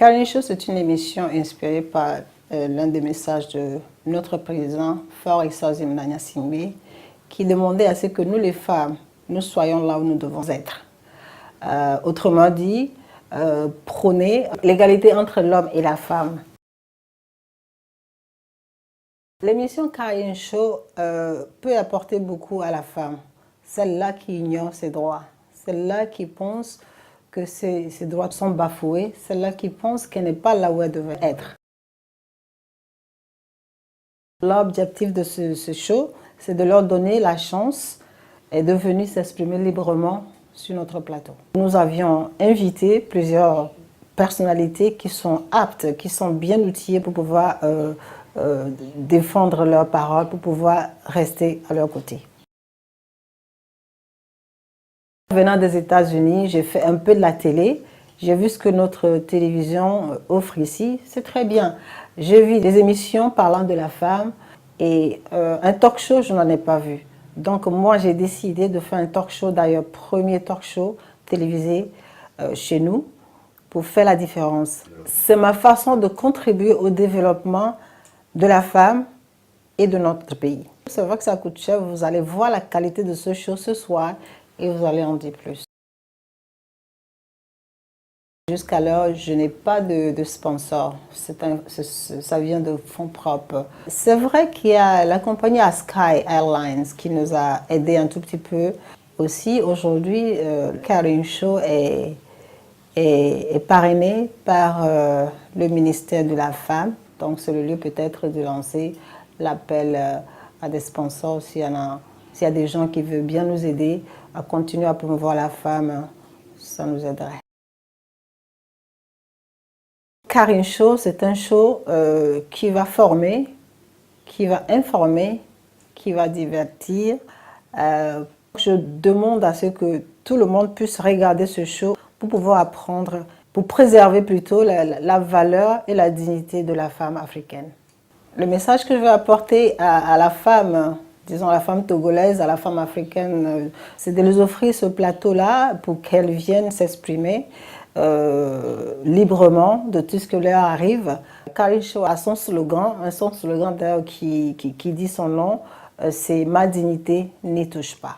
Caroline Show, c'est une émission inspirée par l'un des messages de notre président, Faure Essaozi Mnanya Singbe, qui demandait à ce que nous, les femmes, nous soyons là où nous devons être. Autrement dit, prôner l'égalité entre l'homme et la femme. L'émission Caroline Show peut apporter beaucoup à la femme, celle-là qui ignore ses droits, celle-là qui pense que ses droits sont bafoués, celle-là qui pense qu'elle n'est pas là où elle devrait être. L'objectif de ce show, c'est de leur donner la chance et de venir s'exprimer librement sur notre plateau. Nous avions invité plusieurs personnalités qui sont aptes, qui sont bien outillées pour pouvoir défendre leurs paroles, pour pouvoir rester à leur côté. Venant des États-Unis, j'ai fait un peu de la télé. J'ai vu ce que notre télévision offre ici. C'est très bien. J'ai vu des émissions parlant de la femme et un talk show, je n'en ai pas vu. Donc moi, j'ai décidé de faire un talk show, d'ailleurs, premier talk show télévisé chez nous pour faire la différence. C'est ma façon de contribuer au développement de la femme et de notre pays. C'est vrai que ça coûte cher. Vous allez voir la qualité de ce show ce soir et vous allez en dire plus. Jusqu'à l'heure, je n'ai pas de sponsor. Ça vient de fonds propres. C'est vrai qu'il y a la compagnie Sky Airlines qui nous a aidés un tout petit peu. Aussi, aujourd'hui, Caroline Show est parrainé par le ministère de la Femme. Donc, c'est le lieu peut-être de lancer l'appel à des sponsors s'il y a des gens qui veulent bien nous aider à continuer à promouvoir la femme, ça nous aiderait. Caroline Show, c'est un show qui va former, qui va informer, qui va divertir. Je demande à ce que tout le monde puisse regarder ce show pour pouvoir apprendre, pour préserver plutôt la valeur et la dignité de la femme africaine. Le message que je veux apporter à la femme, disons la femme togolaise, à la femme africaine, c'est de leur offrir ce plateau-là pour qu'elles viennent s'exprimer librement de tout ce que leur arrive. Caroline Show a son slogan d'ailleurs qui dit son nom, c'est « Ma dignité n'y touche pas ».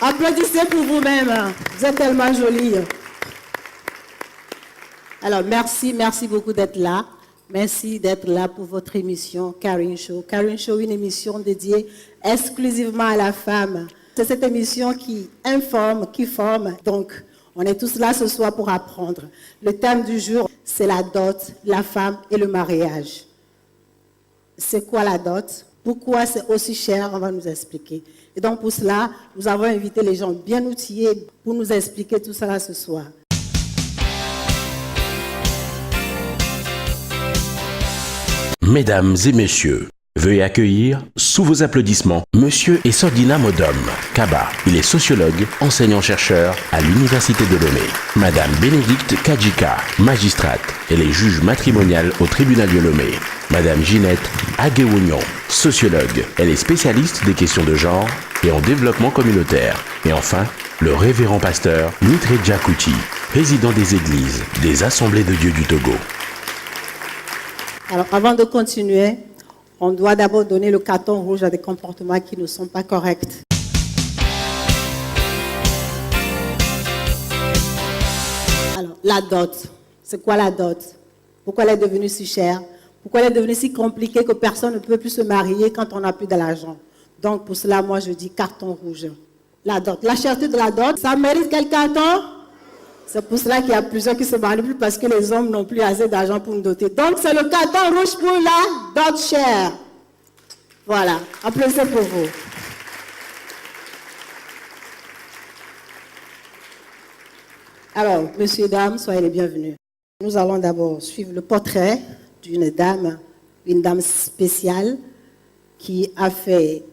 Applaudissez pour vous-même, vous êtes tellement jolie. Alors merci beaucoup d'être là. Merci d'être là pour votre émission Caroline Show. Caroline Show, une émission dédiée exclusivement à la femme. C'est cette émission qui informe, qui forme. Donc, on est tous là ce soir pour apprendre. Le thème du jour, c'est la dot, la femme et le mariage. C'est quoi la dot? Pourquoi c'est aussi cher? On va nous expliquer. Et donc pour cela, nous avons invité les gens bien outillés pour nous expliquer tout cela ce soir. Mesdames et messieurs, veuillez accueillir, sous vos applaudissements, Monsieur Essodina Modom Kaba. Il est sociologue, enseignant-chercheur à l'Université de Lomé. Madame Bénédicte Kajika, magistrate. Elle est juge matrimoniale au tribunal de Lomé. Madame Ginette Aguewognon, sociologue. Elle est spécialiste des questions de genre et en développement communautaire. Et enfin, le révérend pasteur Nitredja Kuti, président des églises des Assemblées de Dieu du Togo. Alors avant de continuer, on doit d'abord donner le carton rouge à des comportements qui ne sont pas corrects. Alors, la dot. C'est quoi la dot? Pourquoi elle est devenue si chère? Pourquoi elle est devenue si compliquée que personne ne peut plus se marier quand on n'a plus de l'argent? Donc, pour cela, moi, je dis carton rouge. La dot. La cherté de la dot, ça mérite quel carton? C'est pour cela qu'il y a plusieurs qui se marient plus parce que les hommes n'ont plus assez d'argent pour nous doter. Donc, c'est le carton rouge pour la dot chère. Voilà. Applaudissez pour vous. Alors, messieurs et dames, soyez les bienvenus. Nous allons d'abord suivre le portrait d'une dame spéciale qui a fait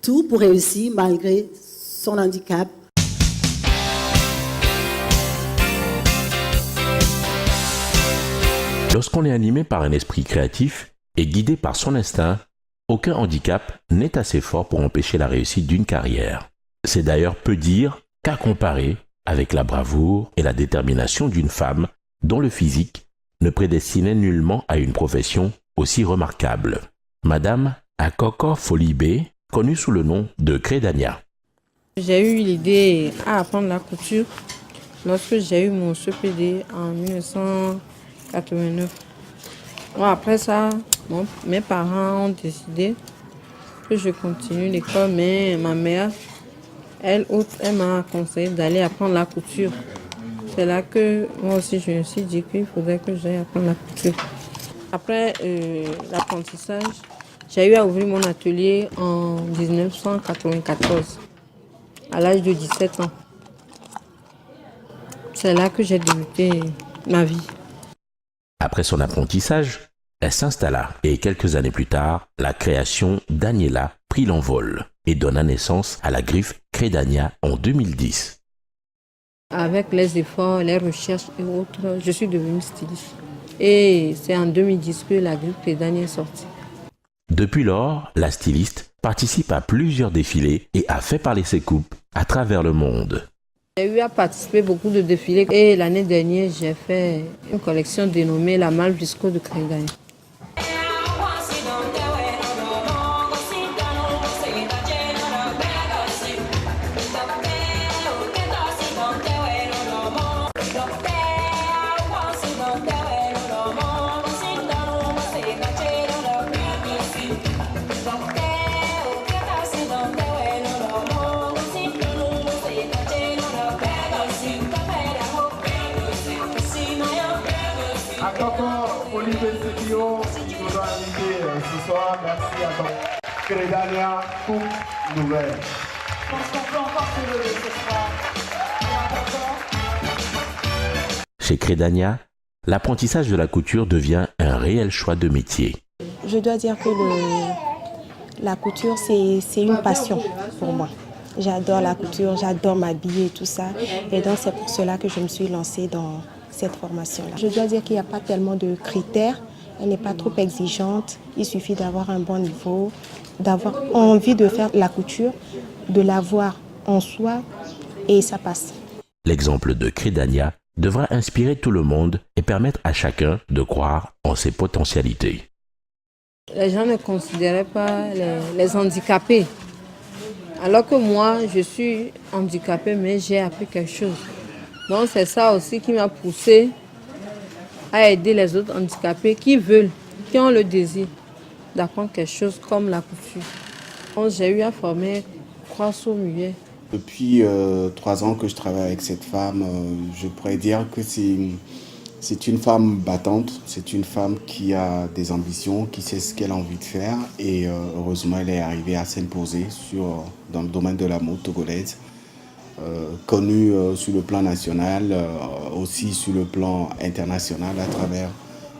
tout pour réussir malgré son handicap. Lorsqu'on est animé par un esprit créatif et guidé par son instinct, aucun handicap n'est assez fort pour empêcher la réussite d'une carrière. C'est d'ailleurs peu dire qu'à comparer avec la bravoure et la détermination d'une femme dont le physique ne prédestinait nullement à une profession aussi remarquable. Madame Akoko Folibé, connue sous le nom de Crédania. J'ai eu l'idée à apprendre la couture lorsque j'ai eu mon CPD en 1989. Bon, après ça, mes parents ont décidé que je continue l'école, mais ma mère, elle m'a conseillé d'aller apprendre la couture. C'est là que moi aussi je me suis dit qu'il faudrait que j'aille apprendre la couture. Après l'apprentissage, j'ai eu à ouvrir mon atelier en 1994, à l'âge de 17 ans. C'est là que j'ai débuté ma vie. Après son apprentissage, elle s'installa et quelques années plus tard, la création Daniela prit l'envol et donna naissance à la griffe Crédania en 2010. Avec les efforts, les recherches et autres, je suis devenue styliste. Et c'est en 2010 que la griffe Crédania est sortie. Depuis lors, la styliste participe à plusieurs défilés et a fait parler ses coupes à travers le monde. J'ai eu à participer à beaucoup de défilés et l'année dernière, j'ai fait une collection dénommée La Malle Visco de Crédania. Ce soir, merci à toi. Crédania, coupe nouvelle. Je pense qu'on peut encore se lever ce soir. Chez Crédania, l'apprentissage de la couture devient un réel choix de métier. Je dois dire que la couture, c'est une passion pour moi. J'adore la couture, j'adore m'habiller et tout ça. Et donc, c'est pour cela que je me suis lancée dans cette formation-là. Je dois dire qu'il n'y a pas tellement de critères. Elle n'est pas trop exigeante. Il suffit d'avoir un bon niveau, d'avoir envie de faire la couture, de l'avoir en soi et ça passe. L'exemple de Crédania devra inspirer tout le monde et permettre à chacun de croire en ses potentialités. Les gens ne considéraient pas les handicapés. Alors que moi, je suis handicapée, mais j'ai appris quelque chose. Donc c'est ça aussi qui m'a poussée à aider les autres handicapés qui veulent, qui ont le désir d'apprendre quelque chose comme la couture. Donc, j'ai eu à former Croissant Muet. Depuis 3 ans que je travaille avec cette femme, je pourrais dire que c'est une femme battante, c'est une femme qui a des ambitions, qui sait ce qu'elle a envie de faire et heureusement elle est arrivée à s'imposer dans le domaine de la mode togolaise. Connue sur le plan national, aussi sur le plan international à travers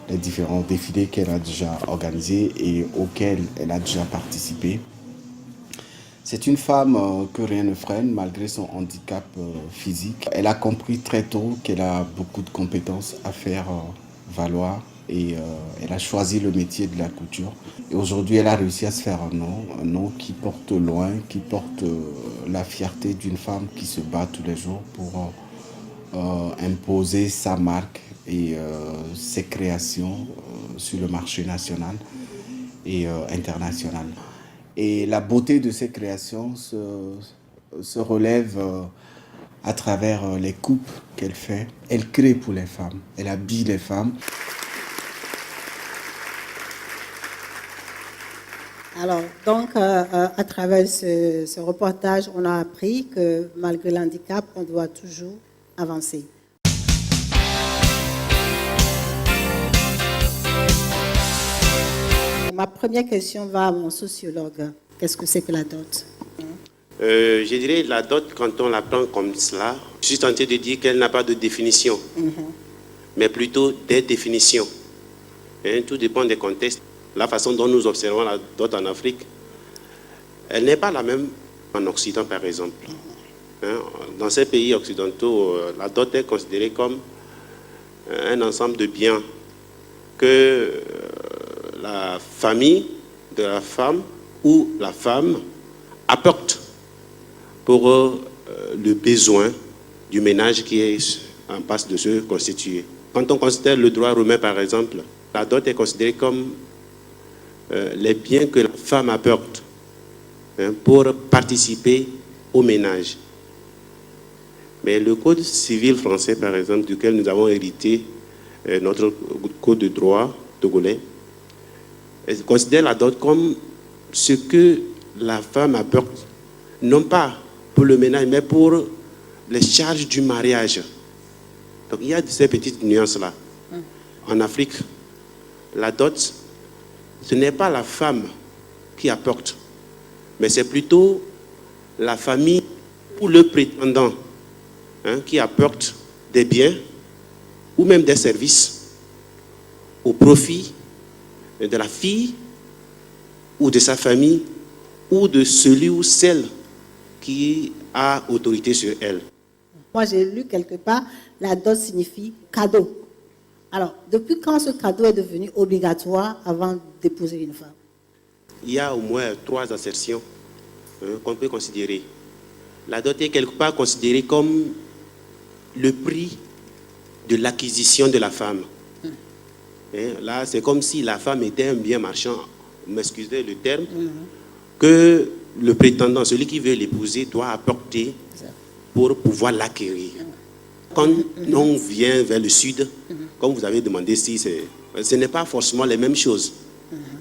les différents défilés qu'elle a déjà organisés et auxquels elle a déjà participé. C'est une femme que rien ne freine malgré son handicap physique. Elle a compris très tôt qu'elle a beaucoup de compétences à faire valoir et elle a choisi le métier de la couture. Et aujourd'hui, elle a réussi à se faire un nom qui porte loin, qui porte la fierté d'une femme qui se bat tous les jours pour imposer sa marque et ses créations sur le marché national et international. Et la beauté de ces créations se relève à travers les coupes qu'elle fait. Elle crée pour les femmes, elle habille les femmes. Alors, donc, à travers ce reportage, on a appris que malgré l'handicap, on doit toujours avancer. Ma première question va à mon sociologue. Qu'est-ce que c'est que la dot? Je dirais la dot, quand on la prend comme cela, je suis tenté de dire qu'elle n'a pas de définition, mais plutôt des définitions. Tout dépend des contextes. La façon dont nous observons la dot en Afrique, elle n'est pas la même en Occident, par exemple. Dans ces pays occidentaux, la dot est considérée comme un ensemble de biens que la famille de la femme ou la femme apporte pour le besoin du ménage qui est en passe de se constituer. Quand on considère le droit romain, par exemple, la dot est considérée comme les biens que la femme apporte pour participer au ménage. Mais le code civil français, par exemple, duquel nous avons hérité notre code de droit togolais, considère la dot comme ce que la femme apporte, non pas pour le ménage, mais pour les charges du mariage. Donc il y a ces petites nuances-là. En Afrique, la dot, ce n'est pas la femme qui apporte, mais c'est plutôt la famille ou le prétendant qui apporte des biens ou même des services au profit de la fille ou de sa famille ou de celui ou celle qui a autorité sur elle. Moi, j'ai lu quelque part, la dot signifie cadeau. Alors, depuis quand ce cadeau est devenu obligatoire avant d'épouser une femme? Il y a au moins 3 assertions qu'on peut considérer. La dot est quelque part considérée comme le prix de l'acquisition de la femme. Là, c'est comme si la femme était un bien marchand, m'excusez le terme, que le prétendant, celui qui veut l'épouser, doit apporter pour pouvoir l'acquérir. Quand on vient vers le sud, comme vous avez demandé, si ce n'est pas forcément les mêmes choses.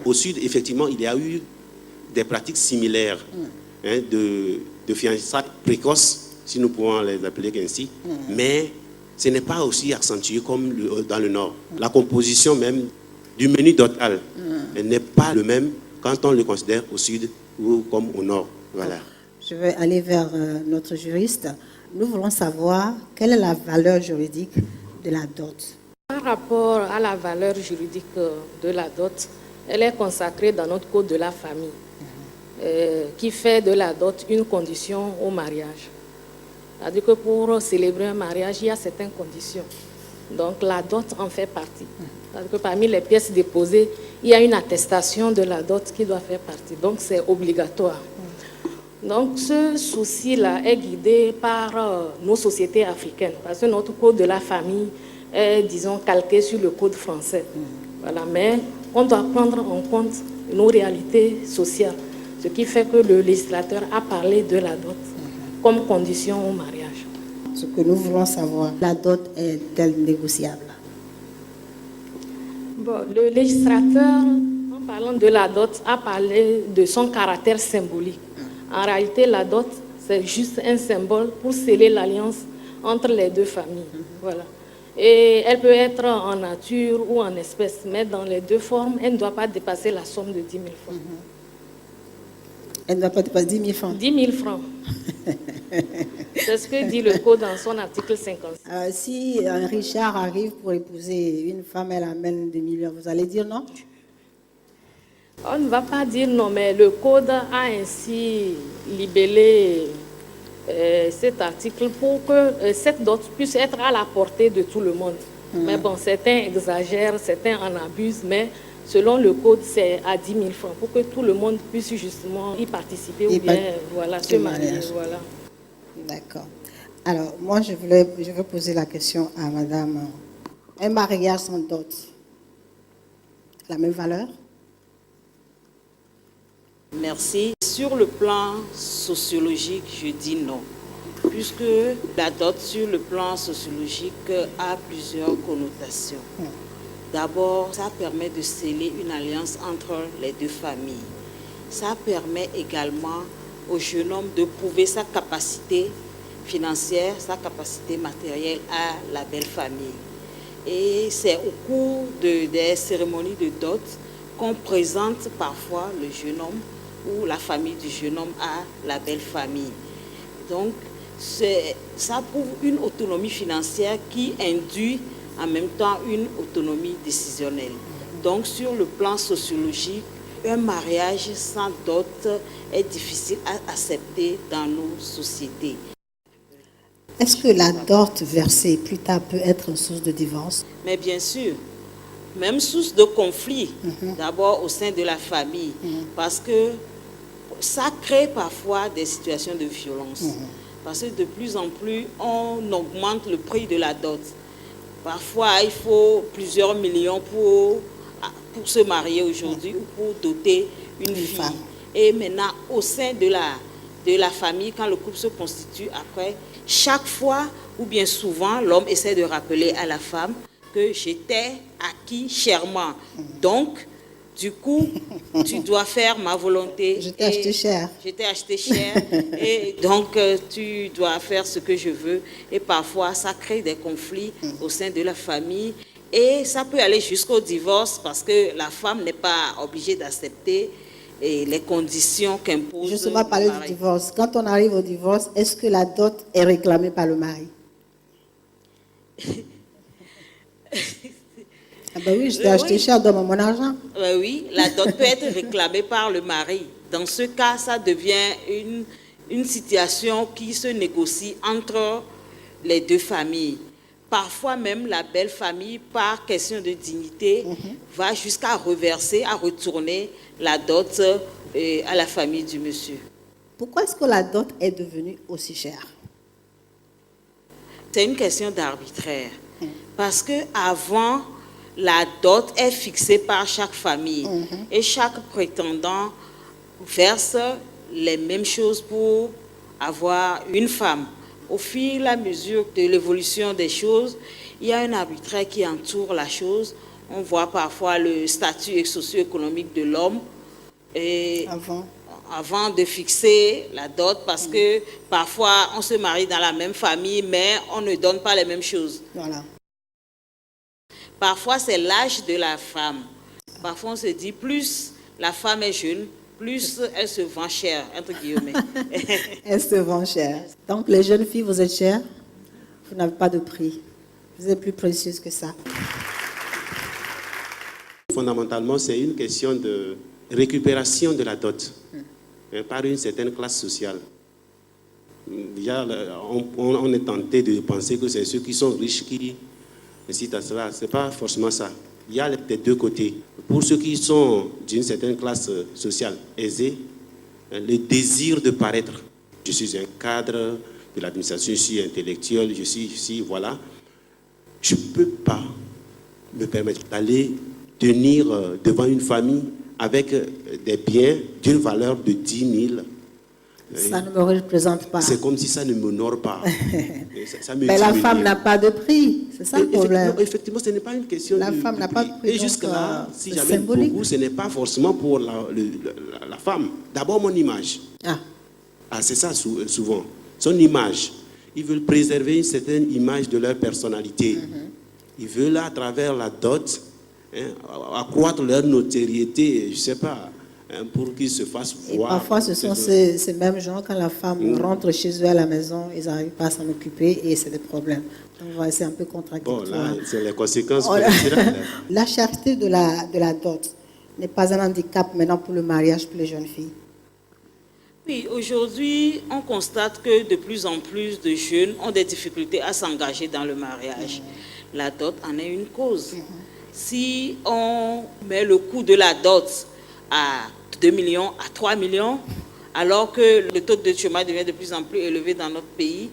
Au sud, effectivement, il y a eu des pratiques similaires de fiançailles précoces, si nous pouvons les appeler ainsi, mais ce n'est pas aussi accentué comme dans le nord. La composition même du menu total n'est pas le même quand on le considère au sud ou comme au nord. Voilà. Je vais aller vers notre juriste. Nous voulons savoir quelle est la valeur juridique de la dot. Par rapport à la valeur juridique de la dot, elle est consacrée dans notre code de la famille, qui fait de la dot une condition au mariage. C'est-à-dire que pour célébrer un mariage, il y a certaines conditions. Donc la dot en fait partie. C'est-à-dire que parmi les pièces déposées, il y a une attestation de la dot qui doit faire partie. Donc c'est obligatoire. Donc ce souci-là est guidé par nos sociétés africaines, parce que notre code de la famille est, disons, calqué sur le code français. Voilà. Mais on doit prendre en compte nos réalités sociales, ce qui fait que le législateur a parlé de la dot comme condition au mariage. Ce que nous voulons savoir, la dot est-elle négociable? Bon, le législateur, en parlant de la dot, a parlé de son caractère symbolique. En réalité, la dot, c'est juste un symbole pour sceller l'alliance entre les deux familles. Voilà. Et elle peut être en nature ou en espèces, mais dans les deux formes, elle ne doit pas dépasser la somme de 10 000 francs. Elle ne doit pas dépasser 10 000 francs? 10 000 francs. C'est ce que dit le code dans son article 56. Si un Richard arrive pour épouser une femme, elle amène des millions, vous allez dire non? On ne va pas dire non, mais le code a ainsi libellé cet article pour que cette dot puisse être à la portée de tout le monde. Mais bon, certains exagèrent, certains en abusent, mais selon le code, c'est à 10 000 francs pour que tout le monde puisse justement y participer ou bien voilà, se marier. Voilà. D'accord. Alors, moi, je veux poser la question à madame. Un mariage sans dot, la même valeur? Merci. Sur le plan sociologique, je dis non, puisque la dot sur le plan sociologique a plusieurs connotations. D'abord, ça permet de sceller une alliance entre les deux familles. Ça permet également au jeune homme de prouver sa capacité financière, sa capacité matérielle à la belle famille. Et c'est au cours des cérémonies de dot qu'on présente parfois le jeune homme ou la famille du jeune homme à la belle famille. Donc, ça prouve une autonomie financière qui induit en même temps une autonomie décisionnelle. Donc, sur le plan sociologique, un mariage sans dot est difficile à accepter dans nos sociétés. Est-ce que la dot versée plus tard peut être une source de divorce? Mais bien sûr, même source de conflit, d'abord au sein de la famille, parce que ça crée parfois des situations de violence. Parce que de plus en plus, on augmente le prix de la dot. Parfois, il faut plusieurs millions pour se marier aujourd'hui ou pour doter une fille. femme. Et maintenant, au sein de la famille, quand le couple se constitue, après, chaque fois ou bien souvent, l'homme essaie de rappeler à la femme que j'étais acquis chèrement. Donc, du coup, tu dois faire ma volonté. Je t'ai acheté cher. Je t'ai acheté cher. Et donc, tu dois faire ce que je veux. Et parfois, ça crée des conflits au sein de la famille. Et ça peut aller jusqu'au divorce parce que la femme n'est pas obligée d'accepter les conditions qu'impose. Justement, parler du divorce. Quand on arrive au divorce, est-ce que la dot est réclamée par le mari? Ah ben oui, je t'ai acheté cher, donne-moi mon argent. Oui, la dot peut être réclamée par le mari. Dans ce cas, ça devient une situation qui se négocie entre les deux familles. Parfois même, la belle famille, par question de dignité, va jusqu'à reverser, à retourner la dot à la famille du monsieur. Pourquoi est-ce que la dot est devenue aussi chère? C'est une question d'arbitraire. Parce qu'avant, la dot est fixée par chaque famille. Et chaque prétendant verse les mêmes choses pour avoir une femme. Au fur et à mesure de l'évolution des choses, il y a un arbitraire qui entoure la chose. On voit parfois le statut socio-économique de l'homme avant de fixer la dot, parce que parfois on se marie dans la même famille, mais on ne donne pas les mêmes choses. Voilà. Parfois c'est l'âge de la femme. Parfois on se dit plus la femme est jeune, plus elle se vend chère, entre guillemets. Elle se vend chère. Donc les jeunes filles, vous êtes chères, vous n'avez pas de prix. Vous êtes plus précieuses que ça. Fondamentalement, c'est une question de récupération de la dot par une certaine classe sociale. On est tenté de penser que c'est ceux qui sont riches qui incitent à cela. Ce n'est pas forcément ça. Il y a des deux côtés. Pour ceux qui sont d'une certaine classe sociale aisée, le désir de paraître. Je suis un cadre de l'administration, je suis intellectuel, je suis ici, voilà. Je ne peux pas me permettre d'aller tenir devant une famille avec des biens d'une valeur de 10 000. Ça ne me représente pas. C'est comme si ça ne m'honore pas. Ça me Mais la femme n'a pas de prix, c'est ça le problème. Effectivement, ce n'est pas une question la femme n'a pas de prix. Et jusque-là, si jamais beaucoup, ce n'est pas forcément pour la femme. D'abord, mon image. C'est ça souvent. Son image. Ils veulent préserver une certaine image de leur personnalité. Ils veulent, à travers la dot, accroître leur notoriété, je ne sais pas, pour qu'ils se fassent voir. Et parfois, ce sont ces mêmes gens, quand la femme rentre chez eux à la maison, ils n'arrivent pas à s'en occuper et c'est des problèmes. Donc, voilà, c'est un peu contradictoire. Bon, là, c'est les conséquences. La cherté de la dot n'est pas un handicap maintenant pour le mariage pour les jeunes filles. Oui, aujourd'hui, on constate que de plus en plus de jeunes ont des difficultés à s'engager dans le mariage. La dot en est une cause. Si on met le coût de la dot à 2 millions, à 3 millions, alors que le taux de chômage devient de plus en plus élevé dans notre pays,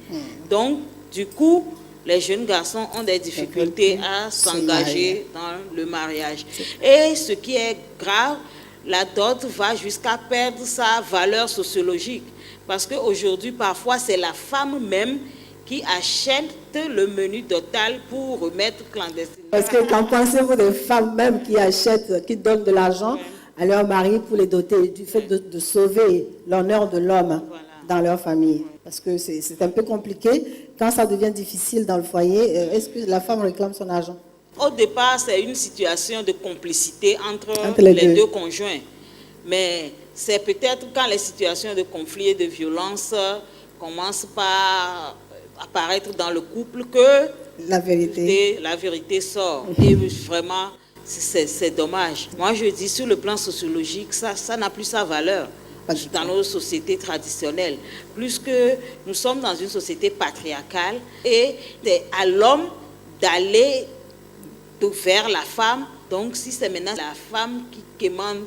donc, du coup, les jeunes garçons ont des difficultés à s'engager dans le mariage. Et ce qui est grave, la dot va jusqu'à perdre sa valeur sociologique. Parce qu'aujourd'hui, parfois, c'est la femme même qui achète le menu total pour remettre clandestinement. Parce que qu'en pensez-vous des femmes même qui achètent, qui donnent de l'argent à leur mari pour les doter, du fait de sauver l'honneur de l'homme dans leur famille? Parce que c'est un peu compliqué. Quand ça devient difficile dans le foyer, est-ce que la femme réclame son argent? Au départ, c'est une situation de complicité entre les deux conjoints. Mais c'est peut-être quand les situations de conflit et de violence commencent par apparaître dans le couple que la vérité sort. Et vraiment, c'est dommage. Moi, je dis, sur le plan sociologique, ça n'a plus sa valeur dans nos sociétés traditionnelles. Plus que nous sommes dans une société patriarcale et c'est à l'homme d'aller vers la femme Donc si c'est maintenant la femme qui quémande,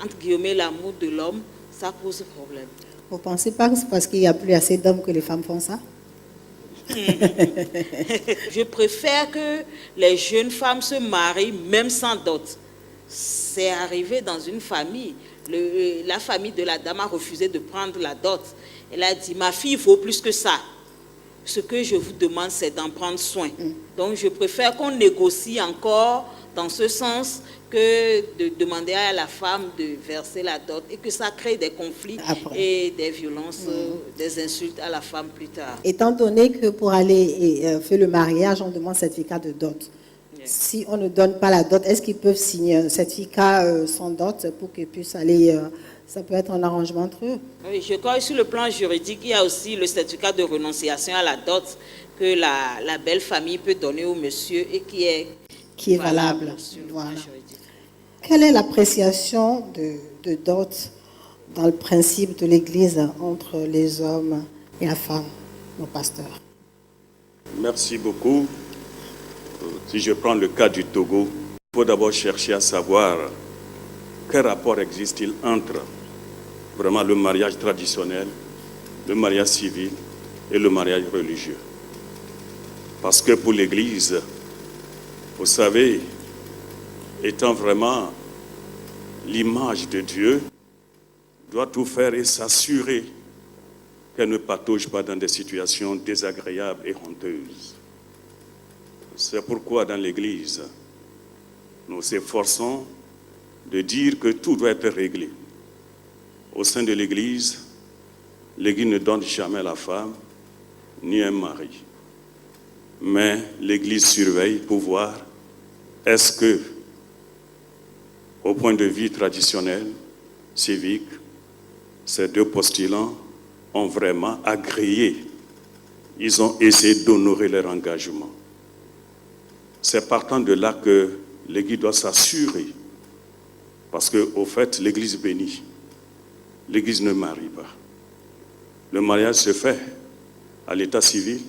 entre guillemets, l'amour de l'homme, ça pose problème. Vous ne pensez pas que c'est parce qu'il n'y a plus assez d'hommes que les femmes font ça? Je préfère que les jeunes femmes se marient même sans dot. C'est arrivé dans une famille. La famille de la dame a refusé de prendre la dot. Elle a dit, ma fille vaut plus que ça. Ce que je vous demande, c'est d'en prendre soin. Donc je préfère qu'on négocie encore dans ce sens que de demander à la femme de verser la dot et que ça crée des conflits et des violences, des insultes à la femme plus tard. Étant donné que pour aller faire le mariage, on demande certificat de dot. Si on ne donne pas la dot, est-ce qu'ils peuvent signer un certificat sans dot pour qu'ils puissent aller... ça peut être un arrangement entre eux. Oui, je crois que sur le plan juridique, il y a aussi le certificat de renonciation à la dot que la belle famille peut donner au monsieur et qui est valable. Voilà. Quelle est l'appréciation de dot dans le principe de l'Église entre les hommes et la femme, nos pasteurs? Merci beaucoup. Si je prends le cas du Togo, il faut d'abord chercher à savoir quel rapport existe-t-il entre vraiment le mariage traditionnel, le mariage civil et le mariage religieux. Parce que pour l'Église, vous savez, étant vraiment l'image de Dieu, doit tout faire et s'assurer qu'elle ne patauge pas dans des situations désagréables et honteuses. C'est pourquoi dans l'Église, nous s'efforçons de dire que tout doit être réglé. Au sein de l'Église, l'Église ne donne jamais la femme ni un mari. Mais l'Église surveille pour voir est-ce que, au point de vue traditionnel, civique, ces deux postulants ont vraiment agréé. Ils ont essayé d'honorer leur engagement. C'est partant de là que l'Église doit s'assurer. Parce qu'au fait, l'Église bénit. L'Église ne marie pas. Le mariage se fait à l'état civil.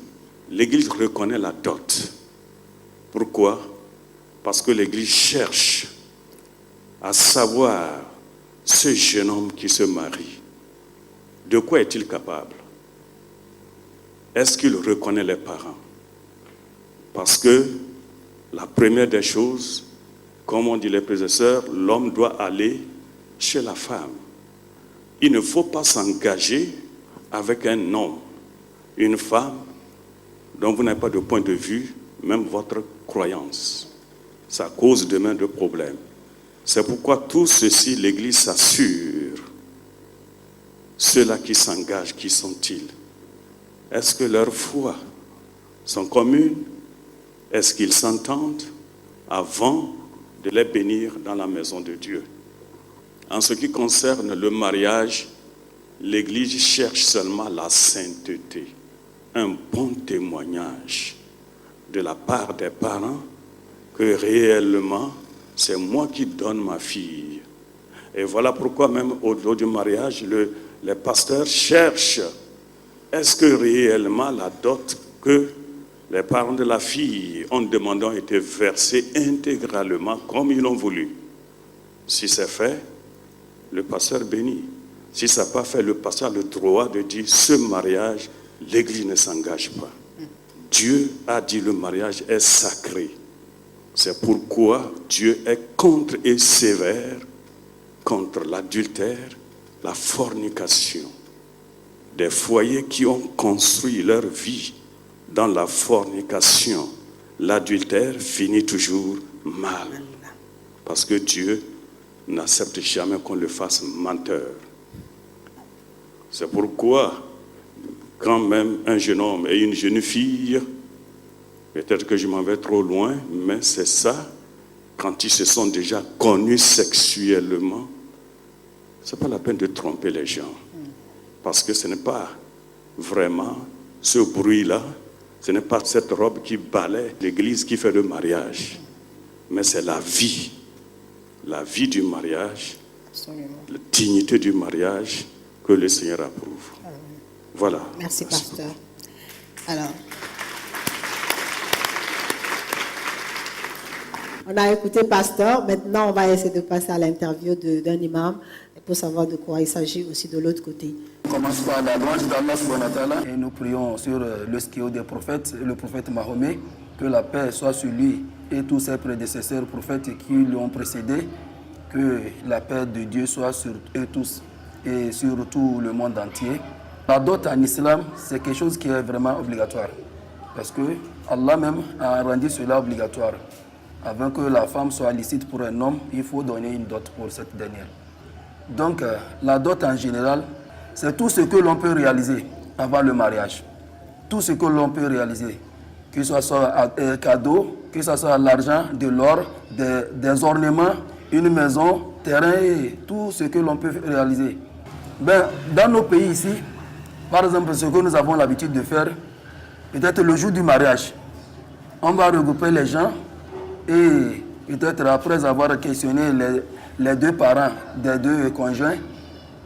L'Église reconnaît la dot. Pourquoi? Parce que l'Église cherche à savoir ce jeune homme qui se marie. De quoi est-il capable? Est-ce qu'il reconnaît les parents? Parce que la première des choses, comme on dit les prédécesseurs, l'homme doit aller chez la femme. Il ne faut pas s'engager avec un homme, une femme dont vous n'avez pas de point de vue, même votre croyance. Ça cause demain de problèmes. C'est pourquoi tout ceci, l'Église s'assure. Ceux-là qui s'engagent, qui sont-ils? Est-ce que leurs foi sont communes? Est-ce qu'ils s'entendent avant de les bénir dans la maison de Dieu? En ce qui concerne le mariage, l'Église cherche seulement la sainteté, un bon témoignage de la part des parents que réellement c'est moi qui donne ma fille. Et voilà pourquoi même au-delà du mariage, les pasteurs cherchent, est-ce que réellement la dot que les parents de la fille ont demandé a été versée intégralement comme ils l'ont voulu? Si c'est fait, le pasteur bénit. Si ça n'a pas fait, le pasteur a le droit de dire ce mariage, l'Église ne s'engage pas. Dieu a dit le mariage est sacré. C'est pourquoi Dieu est contre et sévère contre l'adultère, la fornication. Des foyers qui ont construit leur vie dans la fornication, l'adultère finit toujours mal. Parce que Dieu n'accepte jamais qu'on le fasse menteur. C'est pourquoi, quand même un jeune homme et une jeune fille, peut-être que je m'en vais trop loin, mais c'est ça, quand ils se sont déjà connus sexuellement, c'est pas la peine de tromper les gens. Parce que ce n'est pas vraiment ce bruit-là, ce n'est pas cette robe qui balaie l'église qui fait le mariage, mais c'est la vie du mariage, la dignité du mariage que le Seigneur approuve. Voilà. Merci, pasteur. Alors, On a écouté Pasteur. Maintenant, on va essayer de passer à l'interview d'un imam pour savoir de quoi il s'agit aussi de l'autre côté. On commence par la louange d'Allah subhanahu wa ta'ala et nous prions sur le schizo des prophètes, le prophète Mahomet, que la paix soit sur lui et tous ses prédécesseurs prophètes qui lui ont précédé, que la paix de Dieu soit sur eux tous et sur tout le monde entier. La dot en islam, c'est quelque chose qui est vraiment obligatoire parce que Allah même a rendu cela obligatoire. Avant que la femme soit licite pour un homme, il faut donner une dot pour cette dernière. Donc, la dot en général, c'est tout ce que l'on peut réaliser avant le mariage. Tout ce que l'on peut réaliser, que ce soit un cadeau, que ce soit l'argent, de l'or, des ornements, une maison, terrain, et tout ce que l'on peut réaliser. Dans nos pays ici, par exemple, ce que nous avons l'habitude de faire, peut-être le jour du mariage, on va regrouper les gens et peut-être après avoir questionné les deux parents des deux conjoints,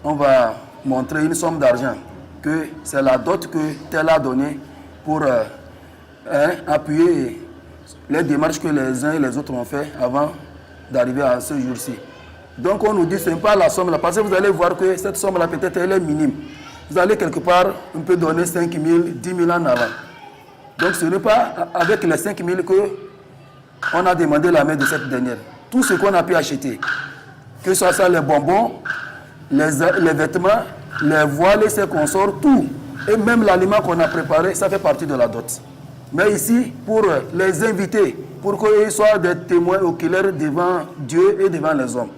on va montrer une somme d'argent, que c'est la dot que tel a donnée pour appuyer les démarches que les uns et les autres ont fait avant d'arriver à ce jour-ci. Donc on nous dit, ce n'est pas la somme là, parce que vous allez voir que cette somme-là peut-être elle est minime. Vous allez quelque part, on peut donner 5 000, 10 000 en avant. Donc ce n'est pas avec les 5 000 qu'on a demandé la main de cette dernière. Tout ce qu'on a pu acheter, que ce soit les bonbons, les vêtements, les voiles, ses consorts, tout. Et même l'aliment qu'on a préparé, ça fait partie de la dot. Mais ici, pour les inviter, pour qu'ils soient des témoins oculaires devant Dieu et devant les hommes.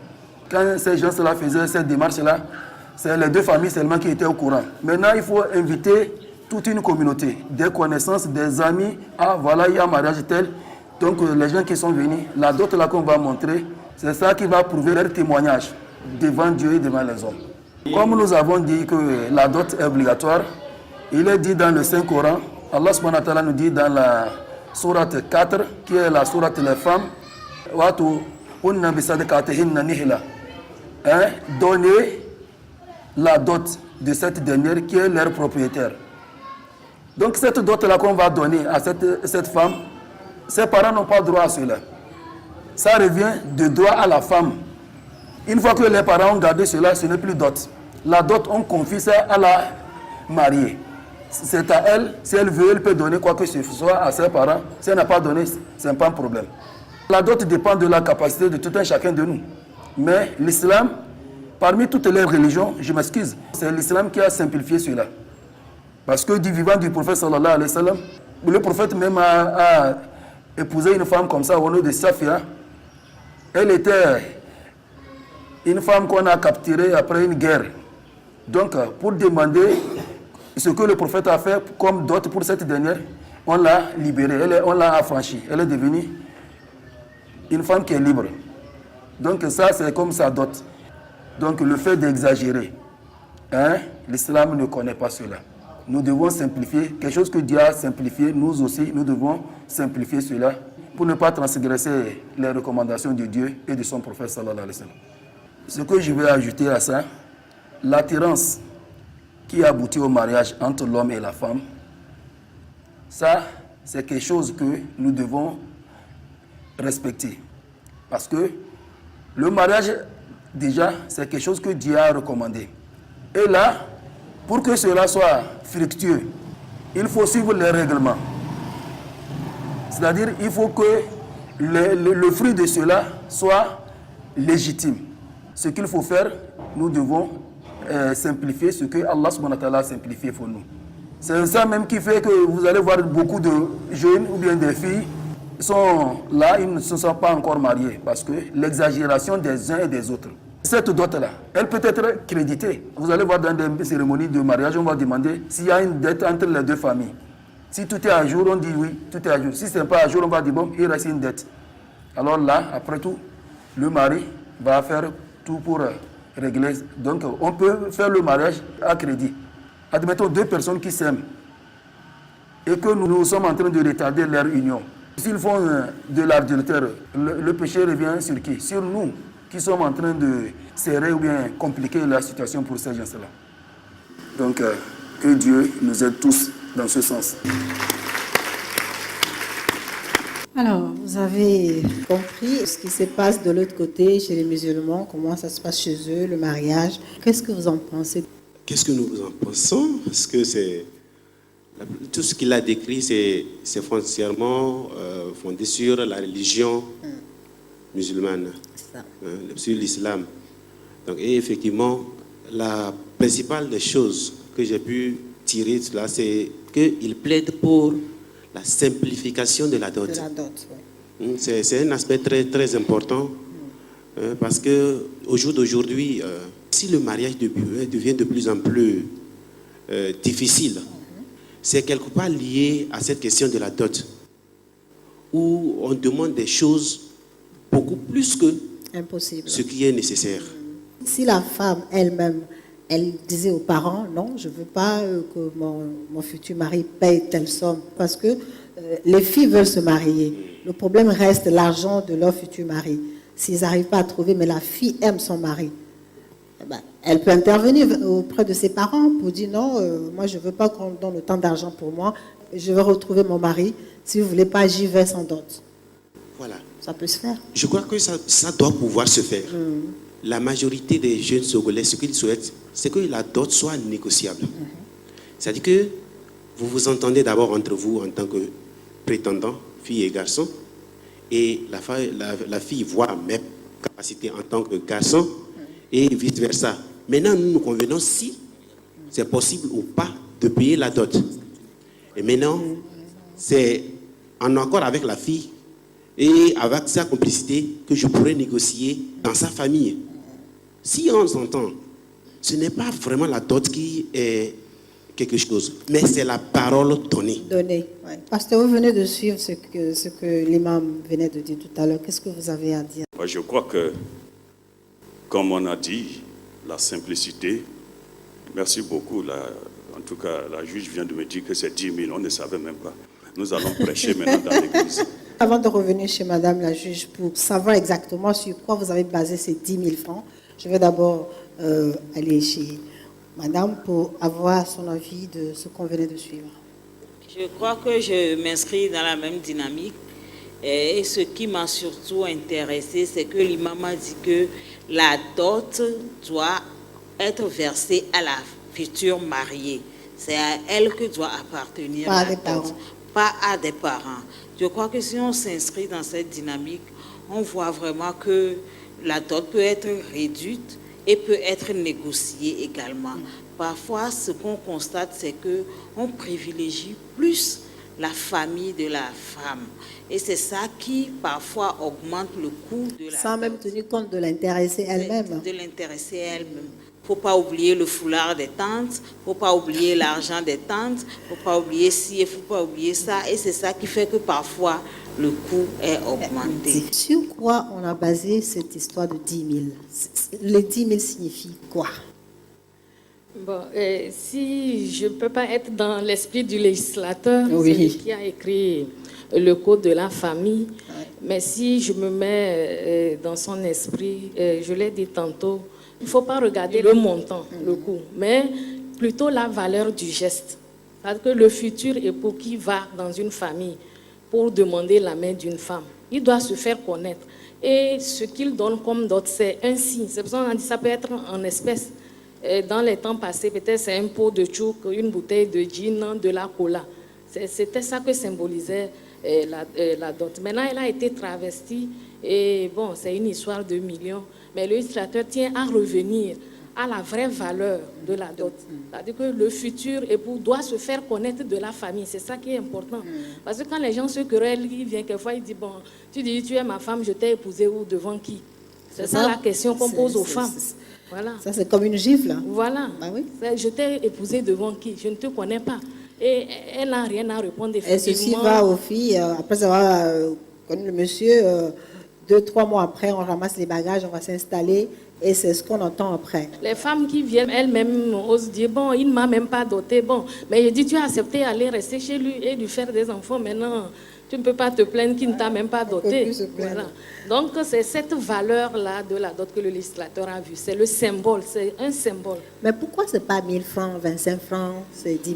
Quand ces gens-là faisaient cette démarche-là, c'est les deux familles seulement qui étaient au courant. Maintenant, il faut inviter toute une communauté, des connaissances, des amis. Ah, voilà, il y a un mariage tel. Donc, les gens qui sont venus, la dot là qu'on va montrer, c'est ça qui va prouver leur témoignage devant Dieu et devant les hommes. Comme nous avons dit que la dot est obligatoire, il est dit dans le Saint-Coran, Allah subhanahu wa ta'ala nous dit dans la sourate 4, qui est la sourate les femmes, donner la dot de cette dernière qui est leur propriétaire. Donc cette dot-là qu'on va donner à cette femme, ses parents n'ont pas droit à cela. Ça revient de droit à la femme. Une fois que les parents ont gardé cela, ce n'est plus dot. La dot, on confie ça à la mariée. C'est à elle, si elle veut, elle peut donner quoi que ce soit à ses parents. Si elle n'a pas donné, ce n'est pas un problème. La dot dépend de la capacité de tout un chacun de nous. Mais l'islam, parmi toutes les religions, je m'excuse, c'est l'islam qui a simplifié cela. Parce que du vivant du prophète sallallahu alayhi wa sallam, le prophète même a épousé une femme comme ça au nom de Safia. Elle était une femme qu'on a capturée après une guerre. Donc, pour demander ce que le prophète a fait comme dot pour cette dernière, on l'a libérée, on l'a affranchie. Elle est devenue une femme qui est libre. Donc ça, c'est comme sa dot. Donc le fait d'exagérer, l'islam ne connaît pas cela. Nous devons simplifier, quelque chose que Dieu a simplifié, nous aussi, nous devons simplifier cela pour ne pas transgresser les recommandations de Dieu et de son prophète sallallahu alayhi wa sallam. Ce que je vais ajouter à ça, l'attirance qui aboutit au mariage entre l'homme et la femme, ça, c'est quelque chose que nous devons respecter. Parce que le mariage, déjà, c'est quelque chose que Dieu a recommandé. Et là, pour que cela soit fructueux, il faut suivre les règlements. C'est-à-dire, il faut que le fruit de cela soit légitime. Ce qu'il faut faire, nous devons simplifier ce que Allah subhanahu wa ta'ala a simplifié pour nous. C'est ça même qui fait que vous allez voir beaucoup de jeunes ou bien des filles sont là, ils ne se sont pas encore mariés parce que l'exagération des uns et des autres. Cette dot-là, elle peut être créditée. Vous allez voir dans des cérémonies de mariage, on va demander s'il y a une dette entre les deux familles. Si tout est à jour, on dit oui, tout est à jour. Si ce n'est pas à jour, on va dire bon, il reste une dette. Alors là, après tout, le mari va faire tout pour régler. Donc, on peut faire le mariage à crédit. Admettons deux personnes qui s'aiment et que nous sommes en train de retarder leur union. S'ils font de l'adultère, le péché revient sur qui? Sur nous, qui sommes en train de serrer ou bien compliquer la situation pour ces gens-là. Donc, que Dieu nous aide tous dans ce sens. Alors, vous avez compris ce qui se passe de l'autre côté, chez les musulmans, comment ça se passe chez eux, le mariage. Qu'est-ce que vous en pensez? Qu'est-ce que nous en pensons? Parce que c'est tout ce qu'il a décrit, c'est foncièrement fondé sur la religion musulmane, sur l'islam. Donc, et effectivement, la principale des choses que j'ai pu tirer de cela, c'est qu'il plaide pour la simplification de la dot. De la dot, oui. C'est un aspect très, très important parce qu'au jour d'aujourd'hui, si le mariage devient de plus en plus difficile, c'est quelque part lié à cette question de la dot, où on demande des choses beaucoup plus que impossible, ce qui est nécessaire. Si la femme elle-même, elle disait aux parents, non, je ne veux pas que mon futur mari paye telle somme, parce que les filles veulent se marier. Le problème reste l'argent de leur futur mari. S'ils n'arrivent pas à trouver, mais la fille aime son mari, eh ben, elle peut intervenir auprès de ses parents pour dire non, moi je ne veux pas qu'on donne autant d'argent pour moi, je veux retrouver mon mari, si vous ne voulez pas, j'y vais sans dot. Voilà. Ça peut se faire. Je crois que ça doit pouvoir se faire. La majorité des jeunes Togolais, ce qu'ils souhaitent, c'est que la dot soit négociable. C'est-à-dire que vous vous entendez d'abord entre vous en tant que prétendant, fille et garçon, et la fille voit mes capacités en tant que garçon, et vice-versa. Maintenant, nous nous convenons si c'est possible ou pas de payer la dot. Et maintenant, c'est en accord avec la fille et avec sa complicité que je pourrais négocier dans sa famille. Si on s'entend, ce n'est pas vraiment la dot qui est quelque chose, mais c'est la parole donnée. Donnée, oui. Pasteur, vous venez de suivre ce que l'imam venait de dire tout à l'heure. Qu'est-ce que vous avez à dire? Je crois que, comme on a dit, la simplicité, merci beaucoup. En tout cas, la juge vient de me dire que c'est 10 000, on ne savait même pas. Nous allons prêcher maintenant dans l'église. Avant de revenir chez Madame la juge pour savoir exactement sur quoi vous avez basé ces 10 000 francs, je vais d'abord aller chez Madame pour avoir son avis de ce qu'on venait de suivre. Je crois que je m'inscris dans la même dynamique. Et ce qui m'a surtout intéressé, c'est que l'imam a dit que la dot doit être versée à la future mariée. C'est à elle que doit appartenir Pas à la des dot, parents. pas à des parents. Je crois que si on s'inscrit dans cette dynamique, on voit vraiment que la dot peut être réduite et peut être négociée également. Parfois, ce qu'on constate, c'est qu'on privilégie plus la famille de la femme. Et c'est ça qui, parfois, augmente le coût de la Sans même tenir compte de l'intéressée elle-même. De l'intéresser elle-même. Il ne faut pas oublier le foulard des tantes, il ne faut pas oublier l'argent des tantes, il ne faut pas oublier ci, il ne faut pas oublier ça. Et c'est ça qui fait que parfois, le coût est augmenté. Sur quoi on a basé cette histoire de 10 000? Les 10 000 signifient quoi? Bon, si je ne peux pas être dans l'esprit du législateur, Oui. celui qui a écrit le code de la famille, mais si je me mets dans son esprit, je l'ai dit tantôt, il ne faut pas regarder le montant, le coût, mais plutôt la valeur du geste. Parce que le futur époux qui va dans une famille pour demander la main d'une femme, il doit se faire connaître. Et ce qu'il donne comme dot, c'est un signe. C'est pour ça qu'on a dit ça peut être en espèces. Dans les temps passés, peut-être c'est un pot de tchouk, une bouteille de gin, de la cola. C'était ça que symbolisait la dot. Maintenant, elle a été travestie et bon, c'est une histoire de millions. Mais le législateur tient à revenir à la vraie valeur de la dot. C'est-à-dire que le futur époux doit se faire connaître de la famille. C'est ça qui est important. Parce que quand les gens se querellent, ils viennent quelquefois, ils disent, bon, tu dis, tu es ma femme, je t'ai épousée où, devant qui? C'est ça la question qu'on pose aux femmes. Voilà. Ça, c'est comme une gifle. Hein? Voilà. Bah oui. Je t'ai épousée devant qui? Je ne te connais pas. Et elle n'a rien à répondre. Et ceci va aux filles, après avoir connu le monsieur, 2-3 mois après, on ramasse les bagages, on va s'installer, et c'est ce qu'on entend après. Les femmes qui viennent elles-mêmes osent dire, bon, il ne m'a même pas doté, bon, mais je dis, tu as accepté d'aller rester chez lui et lui faire des enfants, maintenant, tu ne peux pas te plaindre qu'il ne t'a même pas doté. Voilà. Donc, c'est cette valeur-là de la dot que le législateur a vue. C'est le symbole, c'est un symbole. Mais pourquoi ce n'est pas 1000 francs, 25 francs, c'est 10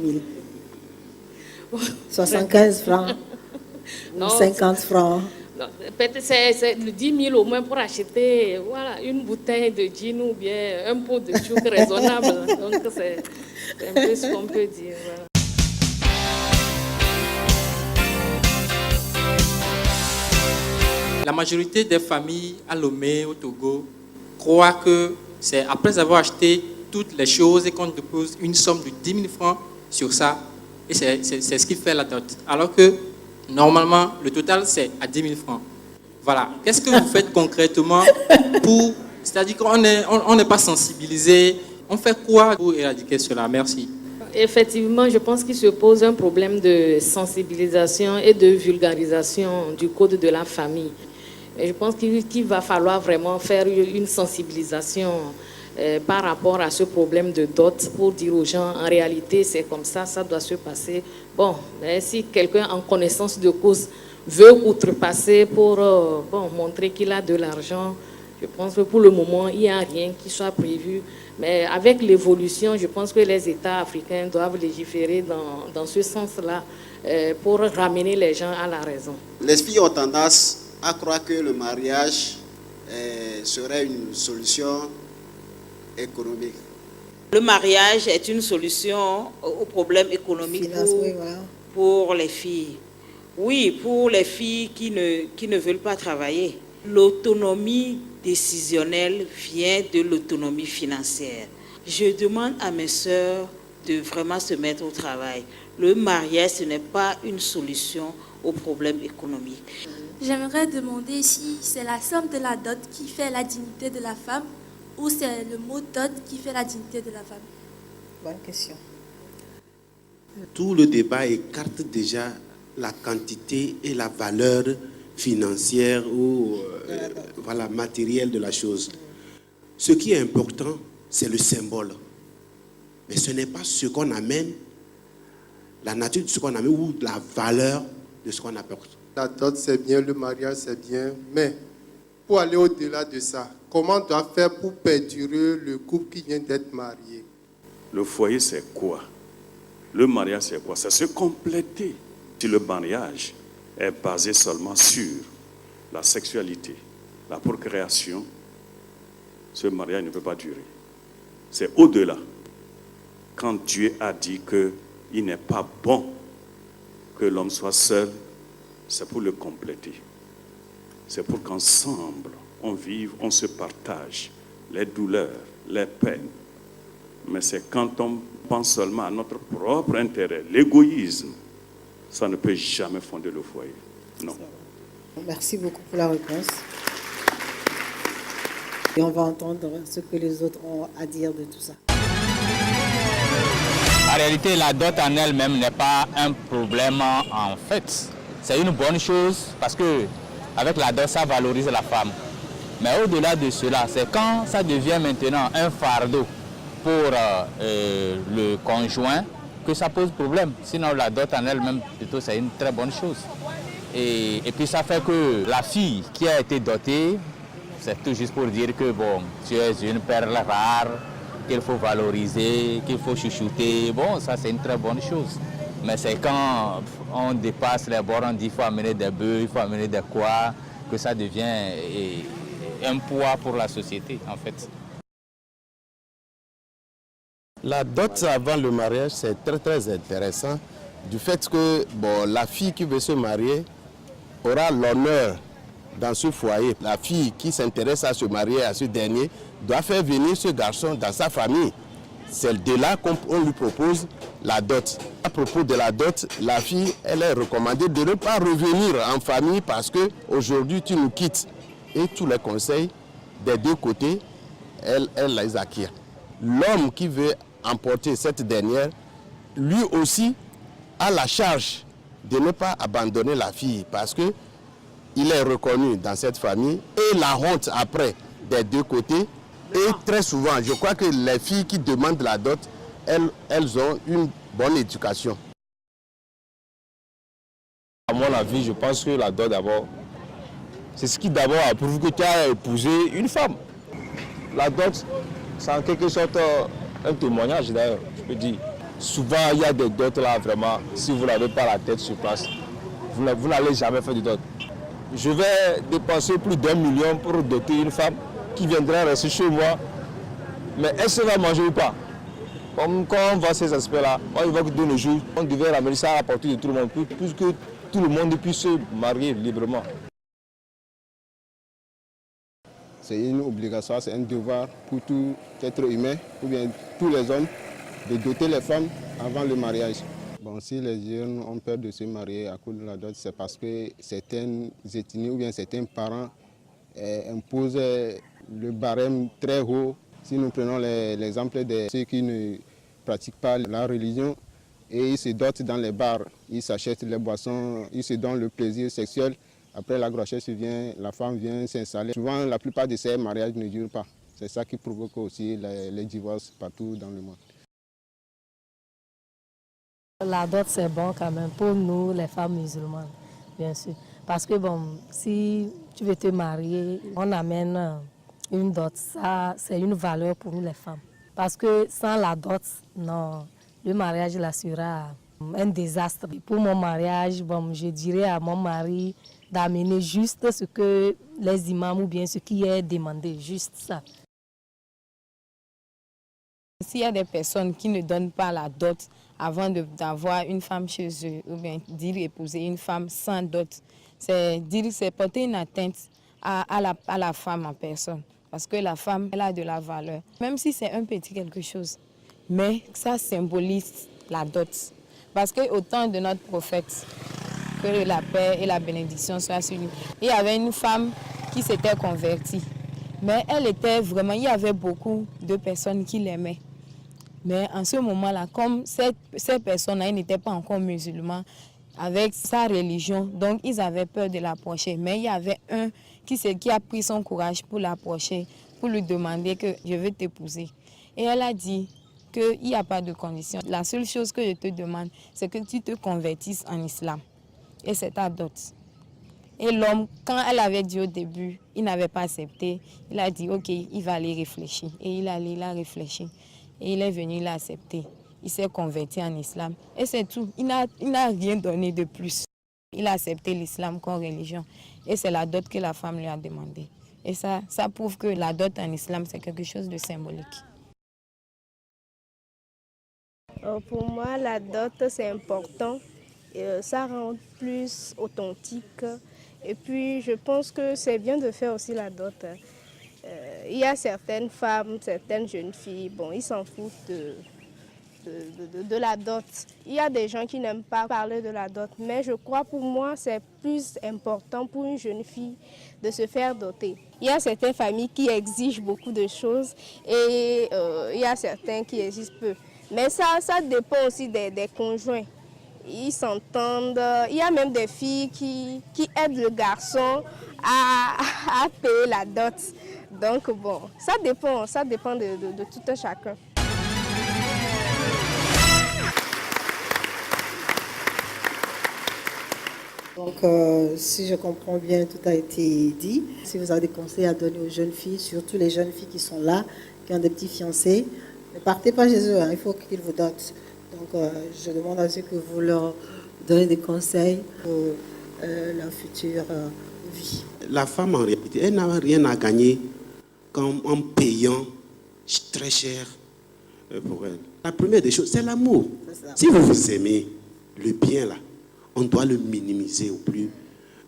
000 75 francs. Non, 50 francs. Peut-être c'est 10 000 au moins pour acheter voilà, une bouteille de gin ou bien un pot de chouk raisonnable. Donc c'est un peu ce qu'on peut dire. Voilà. La majorité des familles à Lomé, au Togo, croient que c'est après avoir acheté toutes les choses et qu'on dépose une somme de 10 000 francs sur ça, et c'est ce qui fait la dot. Alors que, normalement, le total, c'est à 10 000 francs. Voilà. Qu'est-ce que vous faites concrètement pour... C'est-à-dire qu'on n'est pas sensibilisé. On fait quoi pour éradiquer cela? Merci. Effectivement, je pense qu'il se pose un problème de sensibilisation et de vulgarisation du code de la famille. Et je pense qu'il va falloir vraiment faire une sensibilisation par rapport à ce problème de dot pour dire aux gens, en réalité, c'est comme ça doit se passer. Bon, mais si quelqu'un en connaissance de cause veut outrepasser pour montrer qu'il a de l'argent, je pense que pour le moment, il n'y a rien qui soit prévu. Mais avec l'évolution, je pense que les États africains doivent légiférer dans ce sens-là pour ramener les gens à la raison. Les filles ont tendance à croire que le mariage serait une solution économique. Le mariage est une solution au problème économique pour les filles. Oui, pour les filles qui ne veulent pas travailler. L'autonomie décisionnelle vient de l'autonomie financière. Je demande à mes sœurs de vraiment se mettre au travail. Le mariage, ce n'est pas une solution au problème économique. J'aimerais demander si c'est la somme de la dot qui fait la dignité de la femme ou c'est le mot dot qui fait la dignité de la femme. Bonne question. Tout le débat écarte déjà la quantité et la valeur financière ou voilà, matérielle de la chose. Ce qui est important, c'est le symbole. Mais ce n'est pas ce qu'on amène, la nature de ce qu'on amène ou la valeur de ce qu'on apporte. La dot, c'est bien, le mariage, c'est bien, mais pour aller au-delà de ça, comment on doit faire pour perdurer le couple qui vient d'être marié? Le foyer, c'est quoi? Le mariage, c'est quoi? C'est se compléter. Si le mariage est basé seulement sur la sexualité, la procréation, ce mariage ne peut pas durer. C'est au-delà. Quand Dieu a dit qu'il n'est pas bon que l'homme soit seul, c'est pour le compléter. C'est pour qu'ensemble, on vive, on se partage les douleurs, les peines. Mais c'est quand on pense seulement à notre propre intérêt, l'égoïsme, ça ne peut jamais fonder le foyer. Non. Merci beaucoup pour la réponse. Et on va entendre ce que les autres ont à dire de tout ça. En réalité, la dot en elle-même n'est pas un problème en fait. C'est une bonne chose parce que avec la dot, ça valorise la femme. Mais au-delà de cela, c'est quand ça devient maintenant un fardeau pour le conjoint que ça pose problème. Sinon, la dot en elle-même, plutôt, c'est une très bonne chose. Et puis ça fait que la fille qui a été dotée, c'est tout juste pour dire que bon, tu es une perle rare, qu'il faut valoriser, qu'il faut chouchouter. Bon, ça c'est une très bonne chose. Mais c'est quand on dépasse les bords, on dit qu'il faut amener des bœufs, il faut amener des quoi, que ça devient un poids pour la société en fait. La dot avant le mariage, c'est très très intéressant du fait que bon, la fille qui veut se marier aura l'honneur dans ce foyer. La fille qui s'intéresse à se marier à ce dernier doit faire venir ce garçon dans sa famille. C'est de là qu'on lui propose la dot. À propos de la dot, la fille, elle est recommandée de ne pas revenir en famille parce qu'aujourd'hui tu nous quittes. Et tous les conseils des deux côtés, elle les acquiert. L'homme qui veut emporter cette dernière, lui aussi a la charge de ne pas abandonner la fille parce que il est reconnu dans cette famille et la honte après des deux côtés. Et très souvent, je crois que les filles qui demandent la dot, elles ont une bonne éducation. À mon avis, je pense que la dot d'abord, c'est ce qui d'abord approuve que tu as épousé une femme. La dot, c'est en quelque sorte un témoignage d'ailleurs, je peux dire. Souvent, il y a des dots là, vraiment, si vous n'avez pas la tête sur place, vous n'allez jamais faire de dot. Je vais dépenser plus d'1 million pour doter une femme qui viendra rester chez moi. Mais est-ce qu'elle va manger ou pas? Comme quand on voit ces aspects-là, on voit que de nos jours, on devait ramener ça à la portée de tout le monde, puisque tout le monde puisse se marier librement. C'est une obligation, c'est un devoir pour tout être humain, ou bien tous les hommes, de doter les femmes avant le mariage. Bon, si les jeunes ont peur de se marier à cause de la dot, c'est parce que certaines ethnies ou bien certains parents imposent le barème très haut. Si nous prenons l'exemple de ceux qui ne pratiquent pas la religion et ils se dotent dans les bars, ils s'achètent les boissons, ils se donnent le plaisir sexuel. Après la grossesse vient, la femme vient s'installer. Souvent, la plupart de ces mariages ne durent pas. C'est ça qui provoque aussi les divorces partout dans le monde. La dot, c'est bon quand même pour nous, les femmes musulmanes, bien sûr. Parce que bon, si tu veux te marier, on amène une dot, ça c'est une valeur pour nous les femmes. Parce que sans la dot, non, le mariage là sera un désastre. Pour mon mariage, bon, je dirais à mon mari d'amener juste ce que les imams ou bien ce qui est demandé, juste ça. S'il y a des personnes qui ne donnent pas la dot avant d'avoir une femme chez eux, ou bien dire épouser une femme sans dot, c'est porter une atteinte à la femme en personne. Parce que la femme, elle a de la valeur. Même si c'est un petit quelque chose, mais ça symbolise la dot. Parce qu'au temps de notre prophète, que la paix et la bénédiction soient sur lui, il y avait une femme qui s'était convertie. Mais elle était vraiment, il y avait beaucoup de personnes qui l'aimaient. Mais en ce moment-là, comme ces personnes-là n'étaient pas encore musulmans, avec sa religion, donc ils avaient peur de l'approcher. Mais il y avait un qui a pris son courage pour l'approcher, pour lui demander que je veux t'épouser. Et elle a dit qu'il n'y a pas de condition. La seule chose que je te demande, c'est que tu te convertisses en islam. Et c'est ta dot. Et l'homme, quand elle avait dit au début, il n'avait pas accepté. Il a dit, ok, il va aller réfléchir. Et il a réfléchi. Et il est venu, il a accepté. Il s'est converti en islam. Et c'est tout. Il n'a rien donné de plus. Il a accepté l'islam comme religion. Et c'est la dot que la femme lui a demandé. Et ça prouve que la dot en islam, c'est quelque chose de symbolique. Pour moi, la dot, c'est important. Ça rend plus authentique. Et puis, je pense que c'est bien de faire aussi la dot. Il y a certaines femmes, certaines jeunes filles, bon, ils s'en foutent de la dot. Il y a des gens qui n'aiment pas parler de la dot, mais je crois pour moi, c'est plus important pour une jeune fille de se faire doter. Il y a certaines familles qui exigent beaucoup de choses et il y a certains qui exigent peu. Mais ça dépend aussi des conjoints. Ils s'entendent. Il y a même des filles qui aident le garçon à payer la dot. Donc bon, ça dépend de tout un chacun. Donc, si je comprends bien, tout a été dit. Si vous avez des conseils à donner aux jeunes filles, surtout les jeunes filles qui sont là, qui ont des petits fiancés, ne partez pas chez eux, hein, il faut qu'ils vous dotent. Donc, je demande à ceux que vous leur donnez des conseils pour leur future vie. La femme, en réalité, elle n'a rien à gagner en payant très cher pour elle. La première des choses, c'est l'amour. Si vous vous aimez, le bien là, on doit le minimiser au plus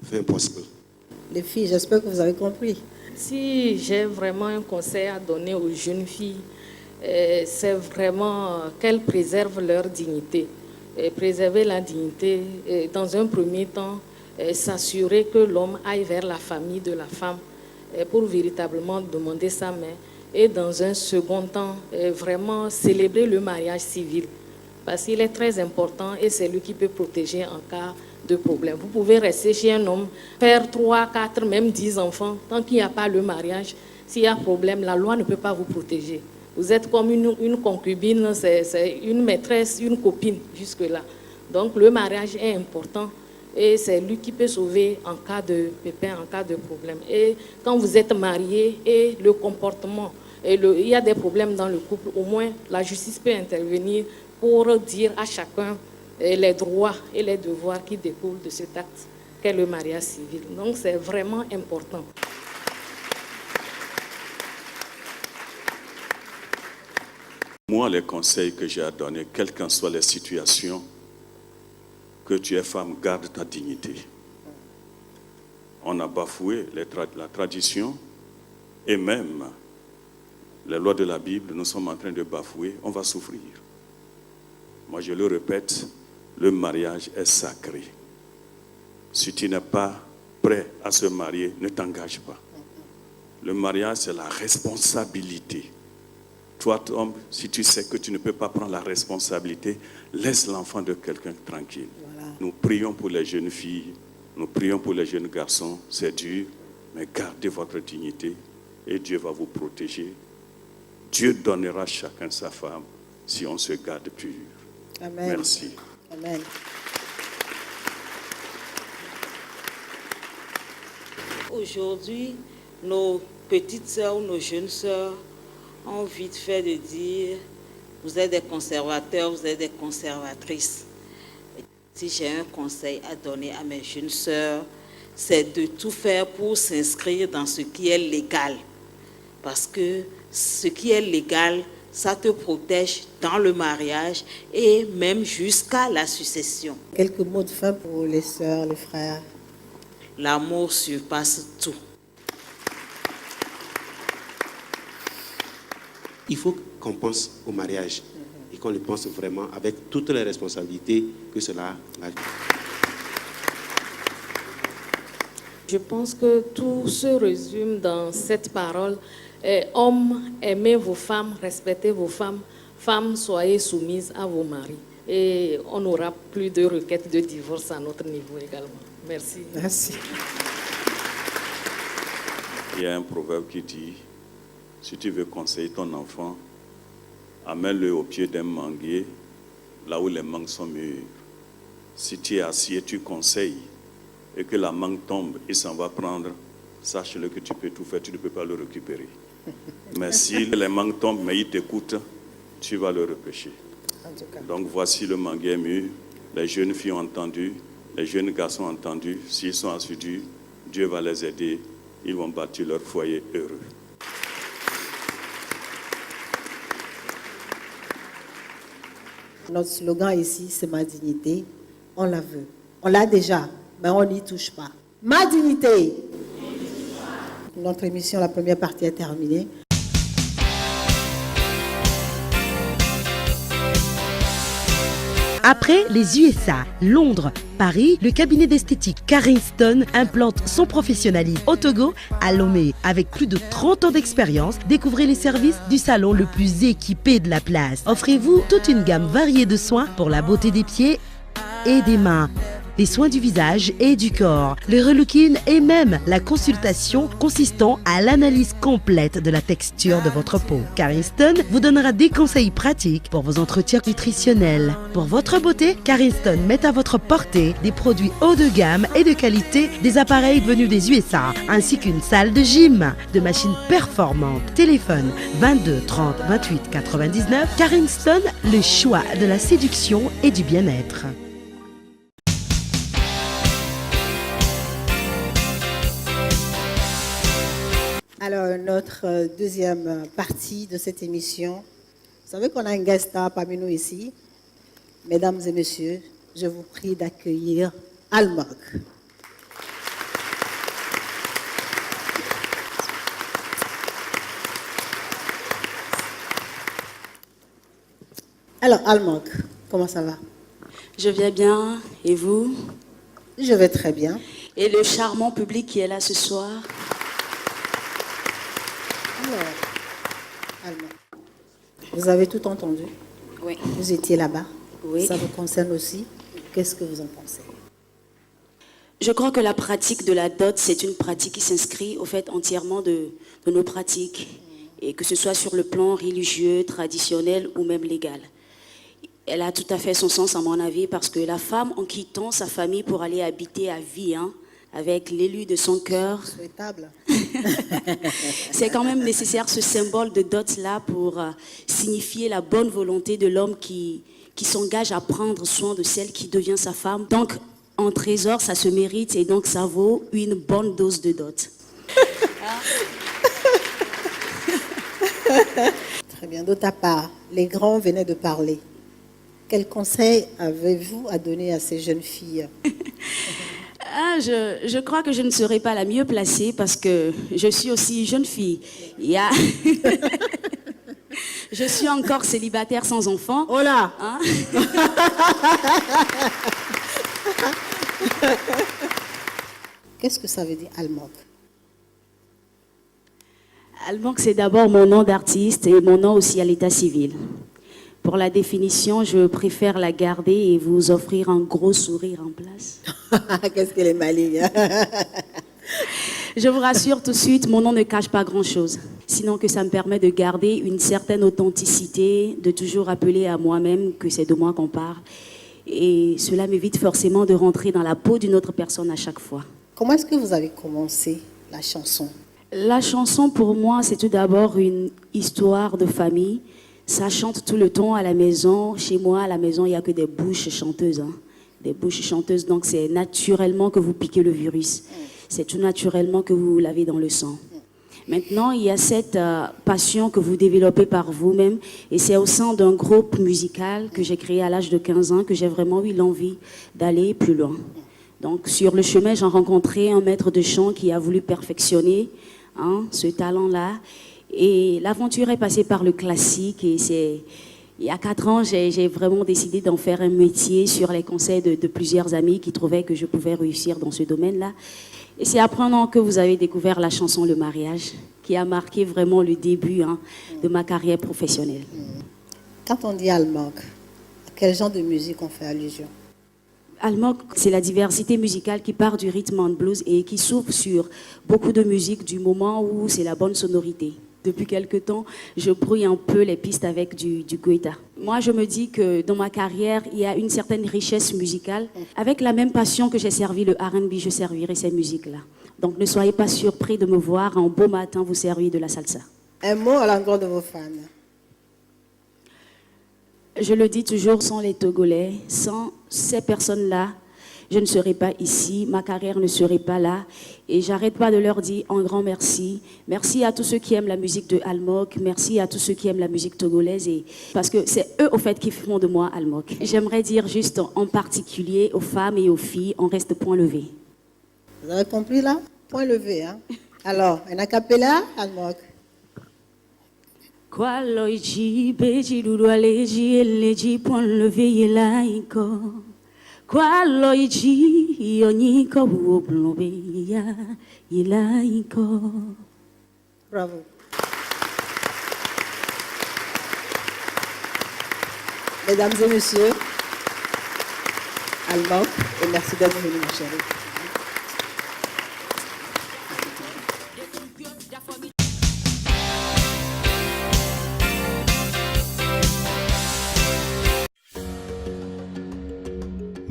fin possible. Les filles, j'espère que vous avez compris. Si j'ai vraiment un conseil à donner aux jeunes filles, c'est vraiment qu'elles préservent leur dignité. Préserver la dignité, dans un premier temps, s'assurer que l'homme aille vers la famille de la femme pour véritablement demander sa main. Et dans un second temps, vraiment célébrer le mariage civil. Parce qu'il est très important et c'est lui qui peut protéger en cas de problème. Vous pouvez rester chez un homme, faire 3, 4, même 10 enfants. Tant qu'il n'y a pas le mariage, s'il y a problème, la loi ne peut pas vous protéger. Vous êtes comme une concubine, c'est une maîtresse, une copine jusque-là. Donc le mariage est important et c'est lui qui peut sauver en cas de pépin, en cas de problème. Et quand vous êtes marié et le comportement, il y a des problèmes dans le couple, au moins la justice peut intervenir pour dire à chacun les droits et les devoirs qui découlent de cet acte qu'est le mariage civil. Donc c'est vraiment important. Moi, les conseils que j'ai à donner, quelles qu'en soient les situations, que tu es femme, garde ta dignité. On a bafoué la tradition et même les lois de la Bible, nous sommes en train de bafouer, on va souffrir. Moi, je le répète, le mariage est sacré. Si tu n'es pas prêt à se marier, ne t'engage pas. Le mariage, c'est la responsabilité. Toi, homme, si tu sais que tu ne peux pas prendre la responsabilité, laisse l'enfant de quelqu'un tranquille. Voilà. Nous prions pour les jeunes filles, nous prions pour les jeunes garçons. C'est dur, mais gardez votre dignité et Dieu va vous protéger. Dieu donnera chacun sa femme si on se garde pur. Amen. Merci. Amen. Aujourd'hui, nos petites sœurs ou nos jeunes sœurs ont vite fait de dire « vous êtes des conservateurs, vous êtes des conservatrices ». Si j'ai un conseil à donner à mes jeunes sœurs, c'est de tout faire pour s'inscrire dans ce qui est légal. Parce que ce qui est légal, ça te protège dans le mariage et même jusqu'à la succession. Quelques mots de fin pour les sœurs, les frères. L'amour surpasse tout. Il faut qu'on pense au mariage et qu'on le pense vraiment avec toutes les responsabilités que cela a. Je pense que tout se résume dans cette parole. Hommes, aimez vos femmes, respectez vos femmes. Femmes, soyez soumises à vos maris. Et on n'aura plus de requêtes de divorce à notre niveau également. Merci. Merci. Il y a un proverbe qui dit, si tu veux conseiller ton enfant, amène-le au pied d'un manguier, là où les mangues sont mûres. Si tu es assis et tu conseilles, et que la mangue tombe, il s'en va prendre, sache-le que tu peux tout faire, tu ne peux pas le récupérer. Mais si les mangues tombent, mais il t'écoute, tu vas le repêcher. Donc voici le manguier mûr, les jeunes filles ont entendu, les jeunes garçons ont entendu, s'ils sont assidus, Dieu va les aider, ils vont bâtir leur foyer heureux. Notre slogan ici, c'est ma dignité. On la veut. On l'a déjà, mais on n'y touche pas. Ma dignité. Notre émission, la première partie est terminée. Après les USA, Londres, Paris, le cabinet d'esthétique Carrington implante son professionnalisme au Togo, à Lomé. Avec plus de 30 ans d'expérience, découvrez les services du salon le plus équipé de la place. Offrez-vous toute une gamme variée de soins pour la beauté des pieds et des mains, les soins du visage et du corps, le relooking et même la consultation consistant à l'analyse complète de la texture de votre peau. Carrington vous donnera des conseils pratiques pour vos entretiens nutritionnels. Pour votre beauté, Carrington met à votre portée des produits haut de gamme et de qualité, des appareils venus des USA, ainsi qu'une salle de gym, de machines performantes. Téléphone 22 30 28 99. Carrington, le choix de la séduction et du bien-être. Alors, notre deuxième partie de cette émission. Vous savez qu'on a un guest star parmi nous ici. Mesdames et messieurs, je vous prie d'accueillir Almog. Alors, Almog, comment ça va? Je vais bien, et vous? Je vais très bien. Et le charmant public qui est là ce soir? Alors, vous avez tout entendu? Oui. Vous étiez là-bas? Oui. Ça vous concerne aussi? Qu'est-ce que vous en pensez? Je crois que la pratique de la dot, c'est une pratique qui s'inscrit au fait entièrement de nos pratiques, et que ce soit sur le plan religieux, traditionnel ou même légal. Elle a tout à fait son sens à mon avis, parce que la femme, en quittant sa famille pour aller habiter à Vihan, avec l'élu de son cœur, c'est quand même nécessaire ce symbole de dot-là pour signifier la bonne volonté de l'homme qui qui s'engage à prendre soin de celle qui devient sa femme. Donc, en trésor, ça se mérite et donc ça vaut une bonne dose de dot. Très bien. De ta part, les grands venaient de parler. Quel conseil avez-vous à donner à ces jeunes filles? Je crois que je ne serai pas la mieux placée parce que je suis aussi jeune fille. Je suis encore célibataire sans enfant. Oh là hein? Qu'est-ce que ça veut dire, Almok? Almok, c'est d'abord mon nom d'artiste et mon nom aussi à l'état civil. Pour la définition, je préfère la garder et vous offrir un gros sourire en place. Qu'est-ce qu'elle est maligne. Je vous rassure tout de suite, mon nom ne cache pas grand-chose. Sinon que ça me permet de garder une certaine authenticité, de toujours rappeler à moi-même que c'est de moi qu'on parle. Et cela m'évite forcément de rentrer dans la peau d'une autre personne à chaque fois. Comment est-ce que vous avez commencé la chanson? La chanson, pour moi, c'est tout d'abord une histoire de famille. Ça chante tout le temps à la maison. Chez moi, à la maison, il n'y a que des bouches chanteuses. Hein. Des bouches chanteuses, donc c'est naturellement que vous piquez le virus. C'est tout naturellement que vous l'avez dans le sang. Maintenant, il y a cette passion que vous développez par vous-même. Et c'est au sein d'un groupe musical que j'ai créé à l'âge de 15 ans que j'ai vraiment eu l'envie d'aller plus loin. Donc, sur le chemin, j'ai rencontré un maître de chant qui a voulu perfectionner ce talent-là. Et l'aventure est passée par le classique. Et il y a 4 ans, j'ai vraiment décidé d'en faire un métier sur les conseils de plusieurs amis qui trouvaient que je pouvais réussir dans ce domaine-là. Et c'est après un an que vous avez découvert la chanson Le Mariage, qui a marqué vraiment le début de ma carrière professionnelle. Quand on dit Almok, à quel genre de musique on fait allusion? Almok, c'est la diversité musicale qui part du rythme and blues et qui s'ouvre sur beaucoup de musique du moment où c'est la bonne sonorité. Depuis quelque temps, je brouille un peu les pistes avec du Goïta. Moi, je me dis que dans ma carrière, il y a une certaine richesse musicale. Avec la même passion que j'ai servi le R&B, je servirai ces musiques-là. Donc, ne soyez pas surpris de me voir un beau matin vous servir de la salsa. Un mot à l'endroit de vos fans. Je le dis toujours, sans les Togolais, sans ces personnes-là, je ne serais pas ici, ma carrière ne serait pas là. Et j'arrête pas de leur dire un grand merci. Merci à tous ceux qui aiment la musique de Almok. Merci à tous ceux qui aiment la musique togolaise. Parce que c'est eux, au fait, qui font de moi Almok. J'aimerais dire juste en particulier aux femmes et aux filles, on reste point levé. Vous avez compris là? Point levé, hein? Alors, un acapella, Almok. Kwa loiji, beji, doudou, aleji, eleji, point levé, yelaiko. Kwa loiji, yoniko, woblombe, yelaiko. Bravo. Mesdames et messieurs, Almok, et merci d'être venu, mon chéri.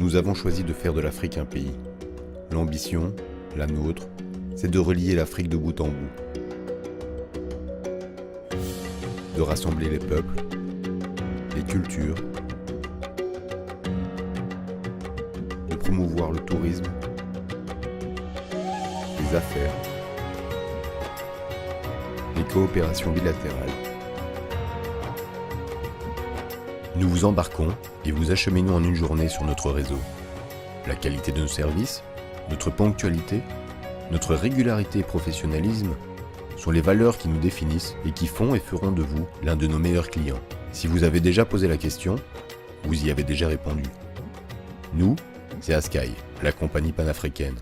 Nous avons choisi de faire de l'Afrique un pays. L'ambition, la nôtre, c'est de relier l'Afrique de bout en bout. De rassembler les peuples, les cultures, de promouvoir le tourisme, les affaires, les coopérations bilatérales. Nous vous embarquons et vous acheminons en une journée sur notre réseau. La qualité de nos services, notre ponctualité, notre régularité et professionnalisme sont les valeurs qui nous définissent et qui font et feront de vous l'un de nos meilleurs clients. Si vous avez déjà posé la question, vous y avez déjà répondu. Nous, c'est Askai, la compagnie panafricaine.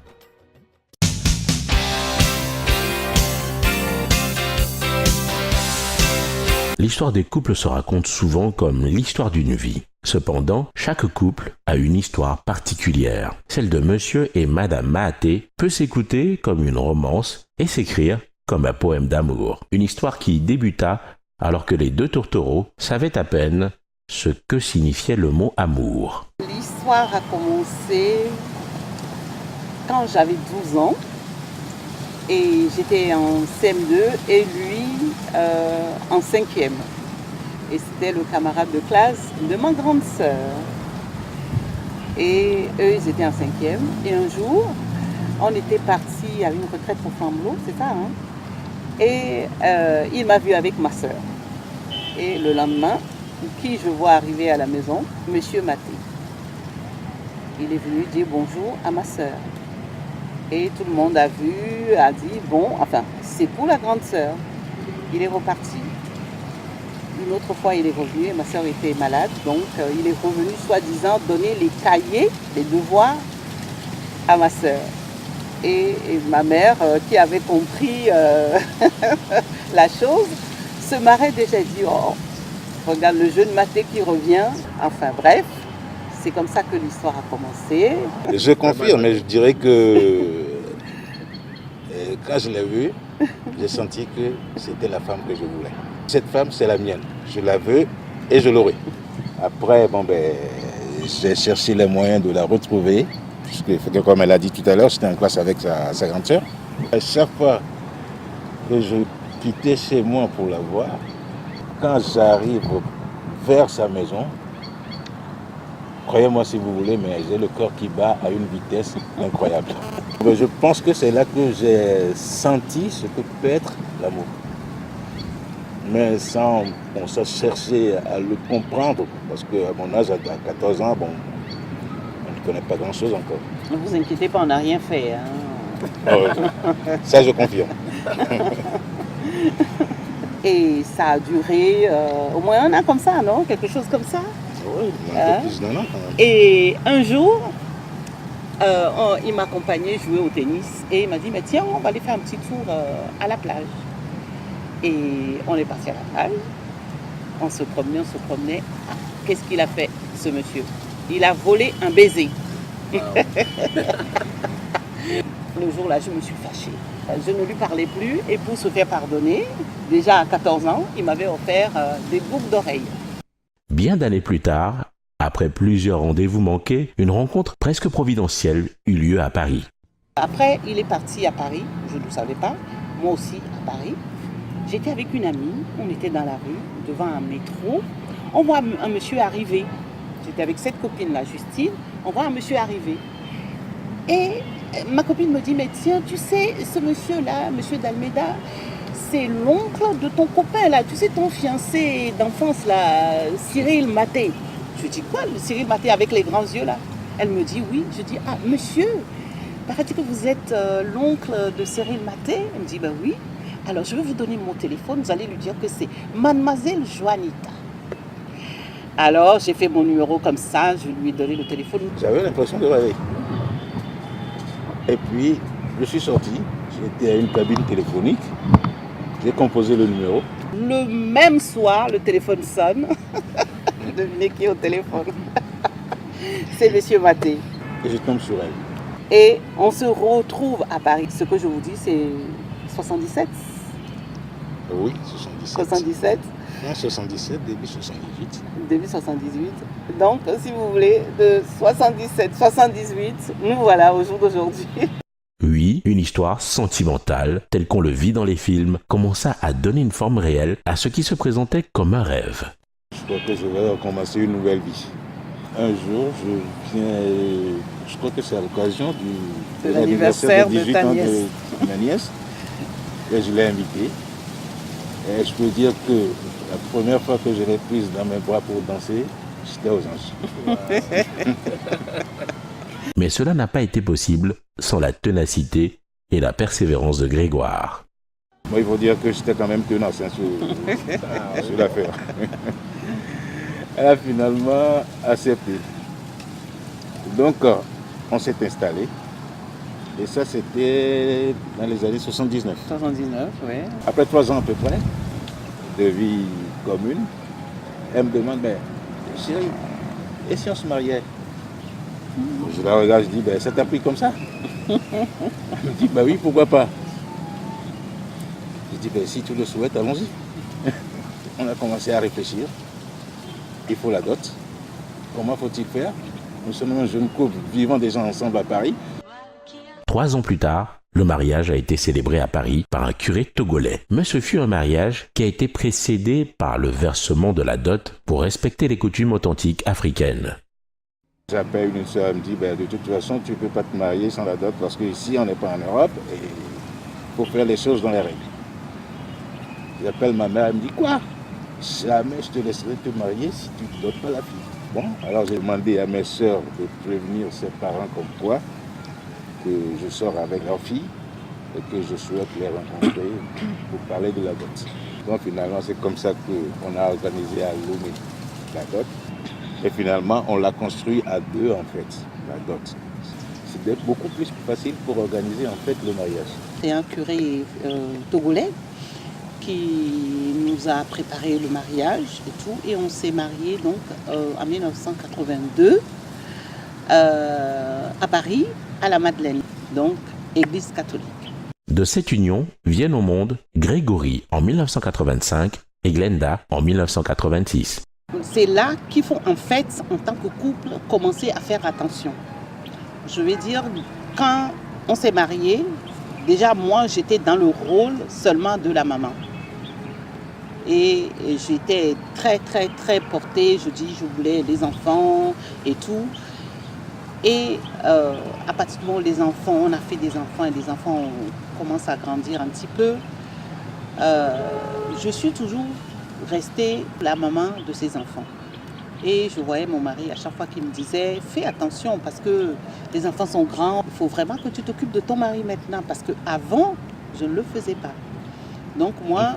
L'histoire des couples se raconte souvent comme l'histoire d'une vie. Cependant, chaque couple a une histoire particulière. Celle de Monsieur et Madame Mahaté peut s'écouter comme une romance et s'écrire comme un poème d'amour. Une histoire qui débuta alors que les deux tourtereaux savaient à peine ce que signifiait le mot amour. L'histoire a commencé quand j'avais 12 ans et j'étais en CM2 et lui en 5e. Et c'était le camarade de classe de ma grande sœur. Et eux, ils étaient en 5e. Et un jour, on était partis à une retraite pour Flambeau, c'est ça, hein? Et il m'a vu avec ma sœur. Et le lendemain, qui je vois arriver à la maison, Monsieur Maté. Il est venu dire bonjour à ma sœur. Et tout le monde a vu, a dit, bon, enfin, c'est pour la grande sœur. Il est reparti. Une autre fois, il est revenu et ma sœur était malade. Donc, il est revenu, soi-disant, donner les cahiers, les devoirs à ma sœur. Et ma mère, qui avait compris la chose, se marrait déjà, dit, oh, regarde le jeune Maté qui revient. Enfin, bref. C'est comme ça que l'histoire a commencé. Je confirme, mais je dirais que quand je l'ai vue, j'ai senti que c'était la femme que je voulais. Cette femme, c'est la mienne. Je la veux et je l'aurai. Après, j'ai cherché les moyens de la retrouver. Puisque, comme elle a dit tout à l'heure, j'étais en classe avec sa grande sœur. À chaque fois que je quittais chez moi pour la voir, quand j'arrive vers sa maison, croyez-moi si vous voulez, mais j'ai le cœur qui bat à une vitesse incroyable. Je pense que c'est là que j'ai senti ce que peut être l'amour. Mais sans chercher à le comprendre, parce qu'à mon âge, à 14 ans, on ne connaît pas grand-chose encore. Ne vous inquiétez pas, on n'a rien fait. Hein. Ça, je confirme. Et ça a duré au moins un an comme ça, non? Quelque chose comme ça. Oui, un peu plus d'un an quand même. Et un jour, il m'accompagnait jouer au tennis et il m'a dit, mais tiens, on va aller faire un petit tour à la plage. Et on est parti à la plage, on se promenait. Ah, qu'est-ce qu'il a fait, ce monsieur? Il a volé un baiser. Wow. Le jour-là, je me suis fâchée. Je ne lui parlais plus et pour se faire pardonner, déjà à 14 ans, il m'avait offert des boucles d'oreilles. Bien d'années plus tard, après plusieurs rendez-vous manqués, une rencontre presque providentielle eut lieu à Paris. Après, il est parti à Paris, je ne savais pas, moi aussi à Paris. J'étais avec une amie, on était dans la rue, devant un métro. On voit un monsieur arriver. J'étais avec cette copine-là, Justine. On voit un monsieur arriver. Et ma copine me dit, mais tiens, tu sais, ce monsieur-là, monsieur d'Almeida, c'est l'oncle de ton copain, là. Tu sais, ton fiancé d'enfance, là, Cyril Maté. Je dis, quoi, le Cyril Maté avec les grands yeux, là? Elle me dit, oui. Je dis, ah, monsieur, paraît-il que vous êtes l'oncle de Cyril Maté? Elle me dit, ben oui. Alors, je vais vous donner mon téléphone. Vous allez lui dire que c'est Mademoiselle Joanita. Alors, j'ai fait mon numéro comme ça. Je lui ai donné le téléphone. J'avais l'impression de rêver. Et puis, je suis sorti. J'étais à une cabine téléphonique. J'ai composé le numéro. Le même soir, le téléphone sonne. Devinez qui est au téléphone. C'est Monsieur Maté. Et je tombe sur elle. Et on se retrouve à Paris. Ce que je vous dis, c'est 77. Oui, 77. 77. Fin 77, début 78. Début 78. Donc, si vous voulez, de 77, 78, nous voilà au jour d'aujourd'hui. Oui, une histoire sentimentale, telle qu'on le vit dans les films, commença à donner une forme réelle à ce qui se présentait comme un rêve. Je crois que je vais recommencer une nouvelle vie. Un jour, je crois que c'est à l'occasion de l'anniversaire de 18 ans de ma nièce. Et je l'ai invitée. Et je peux dire que la première fois que je l'ai prise dans mes bras pour danser, j'étais aux anges. Mais cela n'a pas été possible sans la ténacité et la persévérance de Grégoire. Moi, il faut dire que j'étais quand même tenace sur l'affaire. Elle a finalement accepté. Donc, on s'est installé. Et ça, c'était dans les années 79. 79, oui. Après 3 ans à peu près de vie commune, elle me demande, ben, chérie, et si on se mariait? Je la regarde, je dis, ben, ça t'a pris comme ça? Elle me dit, ben oui, pourquoi pas? Je dis, ben, si tu le souhaites, allons-y. On a commencé à réfléchir. Il faut la dot. Comment faut-il faire? Nous sommes un jeune couple vivant déjà ensemble à Paris. 3 ans plus tard, Le mariage a été célébré à Paris par un curé togolais. Mais ce fut un mariage qui a été précédé par le versement de la dot pour respecter les coutumes authentiques africaines. J'appelle une soeur, elle me dit, de toute façon, tu ne peux pas te marier sans la dot parce qu'ici, on n'est pas en Europe et il faut faire les choses dans les règles. J'appelle ma mère, elle me dit, quoi? Jamais je te laisserai te marier si tu ne dotes pas la fille. Bon, alors j'ai demandé à mes soeurs de prévenir ses parents comme quoi que je sors avec leur fille et que je souhaite les rencontrer pour parler de la dot. Donc finalement, c'est comme ça qu'on a organisé à Lomé la dot. Et finalement, on l'a construit à deux en fait, la dot. C'était beaucoup plus facile pour organiser en fait le mariage. C'est un curé togolais qui nous a préparé le mariage et tout. Et on s'est mariés donc en 1982 à Paris, à la Madeleine, donc église catholique. De cette union viennent au monde Grégory en 1985 et Glenda en 1986. C'est là qu'il faut en fait, en tant que couple, commencer à faire attention. Je veux dire, quand on s'est mariés, déjà moi j'étais dans le rôle seulement de la maman. Et j'étais très très très portée, je voulais les enfants et tout. Et à partir du moment où les enfants, on a fait des enfants et les enfants commencent à grandir un petit peu, je suis toujours restée la maman de ces enfants. Et je voyais mon mari à chaque fois qu'il me disait « Fais attention parce que les enfants sont grands, il faut vraiment que tu t'occupes de ton mari maintenant. » Parce qu'avant, je ne le faisais pas. Donc moi,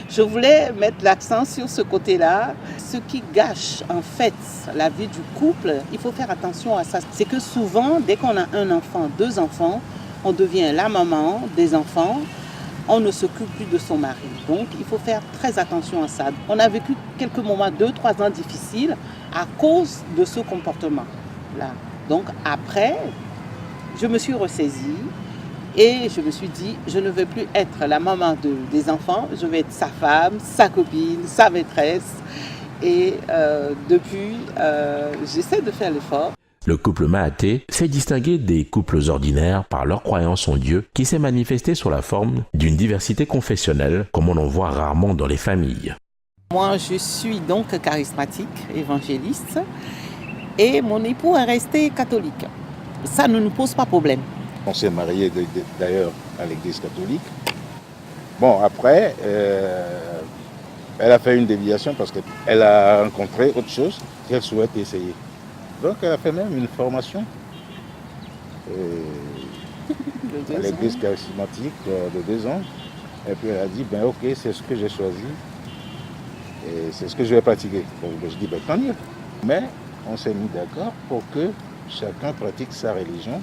je voulais mettre l'accent sur ce côté-là. Ce qui gâche en fait la vie du couple, il faut faire attention à ça. C'est que souvent, dès qu'on a un enfant, deux enfants, on devient la maman des enfants. On ne s'occupe plus de son mari. Donc, il faut faire très attention à ça. On a vécu quelques moments, 2-3 ans difficiles à cause de ce comportement-là. Donc, après, je me suis ressaisie et je me suis dit, je ne veux plus être la maman des enfants, je vais être sa femme, sa copine, sa maîtresse. Et depuis, j'essaie de faire l'effort. Le couple Mahaté s'est distingué des couples ordinaires par leur croyance en Dieu qui s'est manifestée sous la forme d'une diversité confessionnelle comme on en voit rarement dans les familles. Moi, je suis donc charismatique, évangéliste, et mon époux est resté catholique. Ça ne nous pose pas problème. On s'est mariés d'ailleurs à l'église catholique. Bon, après, elle a fait une déviation parce qu'elle a rencontré autre chose qu'elle souhaite essayer. Donc elle a fait même une formation à l'église charismatique de 2 ans. Et puis elle a dit, ok, c'est ce que j'ai choisi et c'est ce que je vais pratiquer. Donc je dis, tant mieux. Mais on s'est mis d'accord pour que chacun pratique sa religion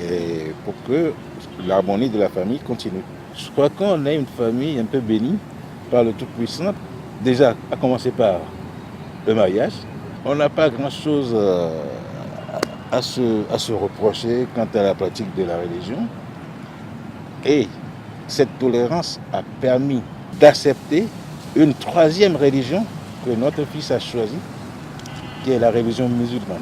et pour que l'harmonie de la famille continue. Je crois qu'on est une famille un peu bénie par le Tout-Puissant. Déjà, à commencer par le mariage. On n'a pas grand-chose à se reprocher quant à la pratique de la religion. Et cette tolérance a permis d'accepter une 3e religion que notre fils a choisie, qui est la religion musulmane.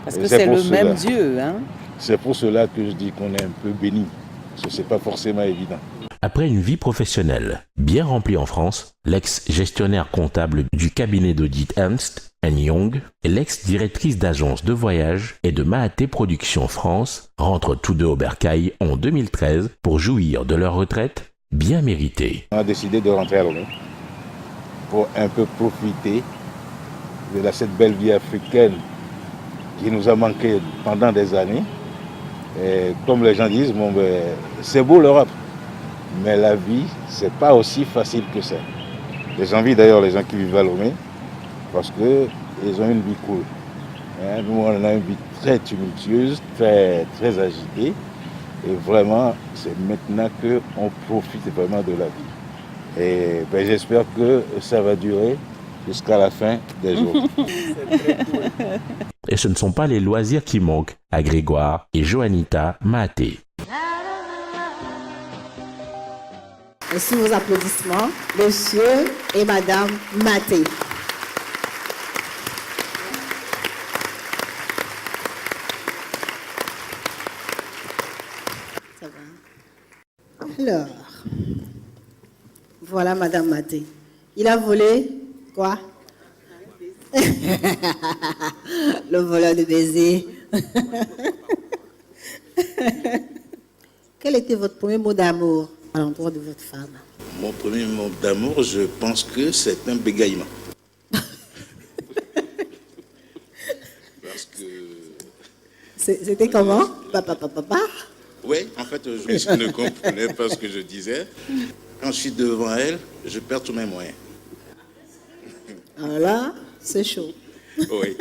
Parce que c'est le même Dieu. Hein? C'est pour cela que je dis qu'on est un peu béni. Ce n'est pas forcément évident. Après une vie professionnelle bien remplie en France, l'ex-gestionnaire comptable du cabinet d'audit Ernst & Young et l'ex-directrice d'agence de voyage et de Mahaté Productions France rentrent tous deux au Bercail en 2013 pour jouir de leur retraite bien méritée. On a décidé de rentrer à Lomé pour un peu profiter de cette belle vie africaine qui nous a manqué pendant des années. Et comme les gens disent, c'est beau l'Europe. Mais la vie, c'est pas aussi facile que ça. J'envie d'ailleurs les gens qui vivent à Lomé parce qu'ils ont une vie cool. Nous, on a une vie très tumultueuse, très, très agitée. Et vraiment, c'est maintenant qu'on profite vraiment de la vie. Et j'espère que ça va durer jusqu'à la fin des jours. Et ce ne sont pas les loisirs qui manquent à Grégoire et Joanita Mahaté. Et sous vos applaudissements, Monsieur et Madame Mahaté. Alors, voilà Madame Maté. Il a volé quoi? Le voleur de baisers. Quel était votre premier mot d'amour à l'endroit de votre femme? Mon premier mot d'amour, je pense que c'est un bégaiement. Parce que... C'était comment? Papa. Oui, en fait, je ne comprenais pas ce que je disais. Quand je suis devant elle, je perds tous mes moyens. Alors là, c'est chaud. Oui.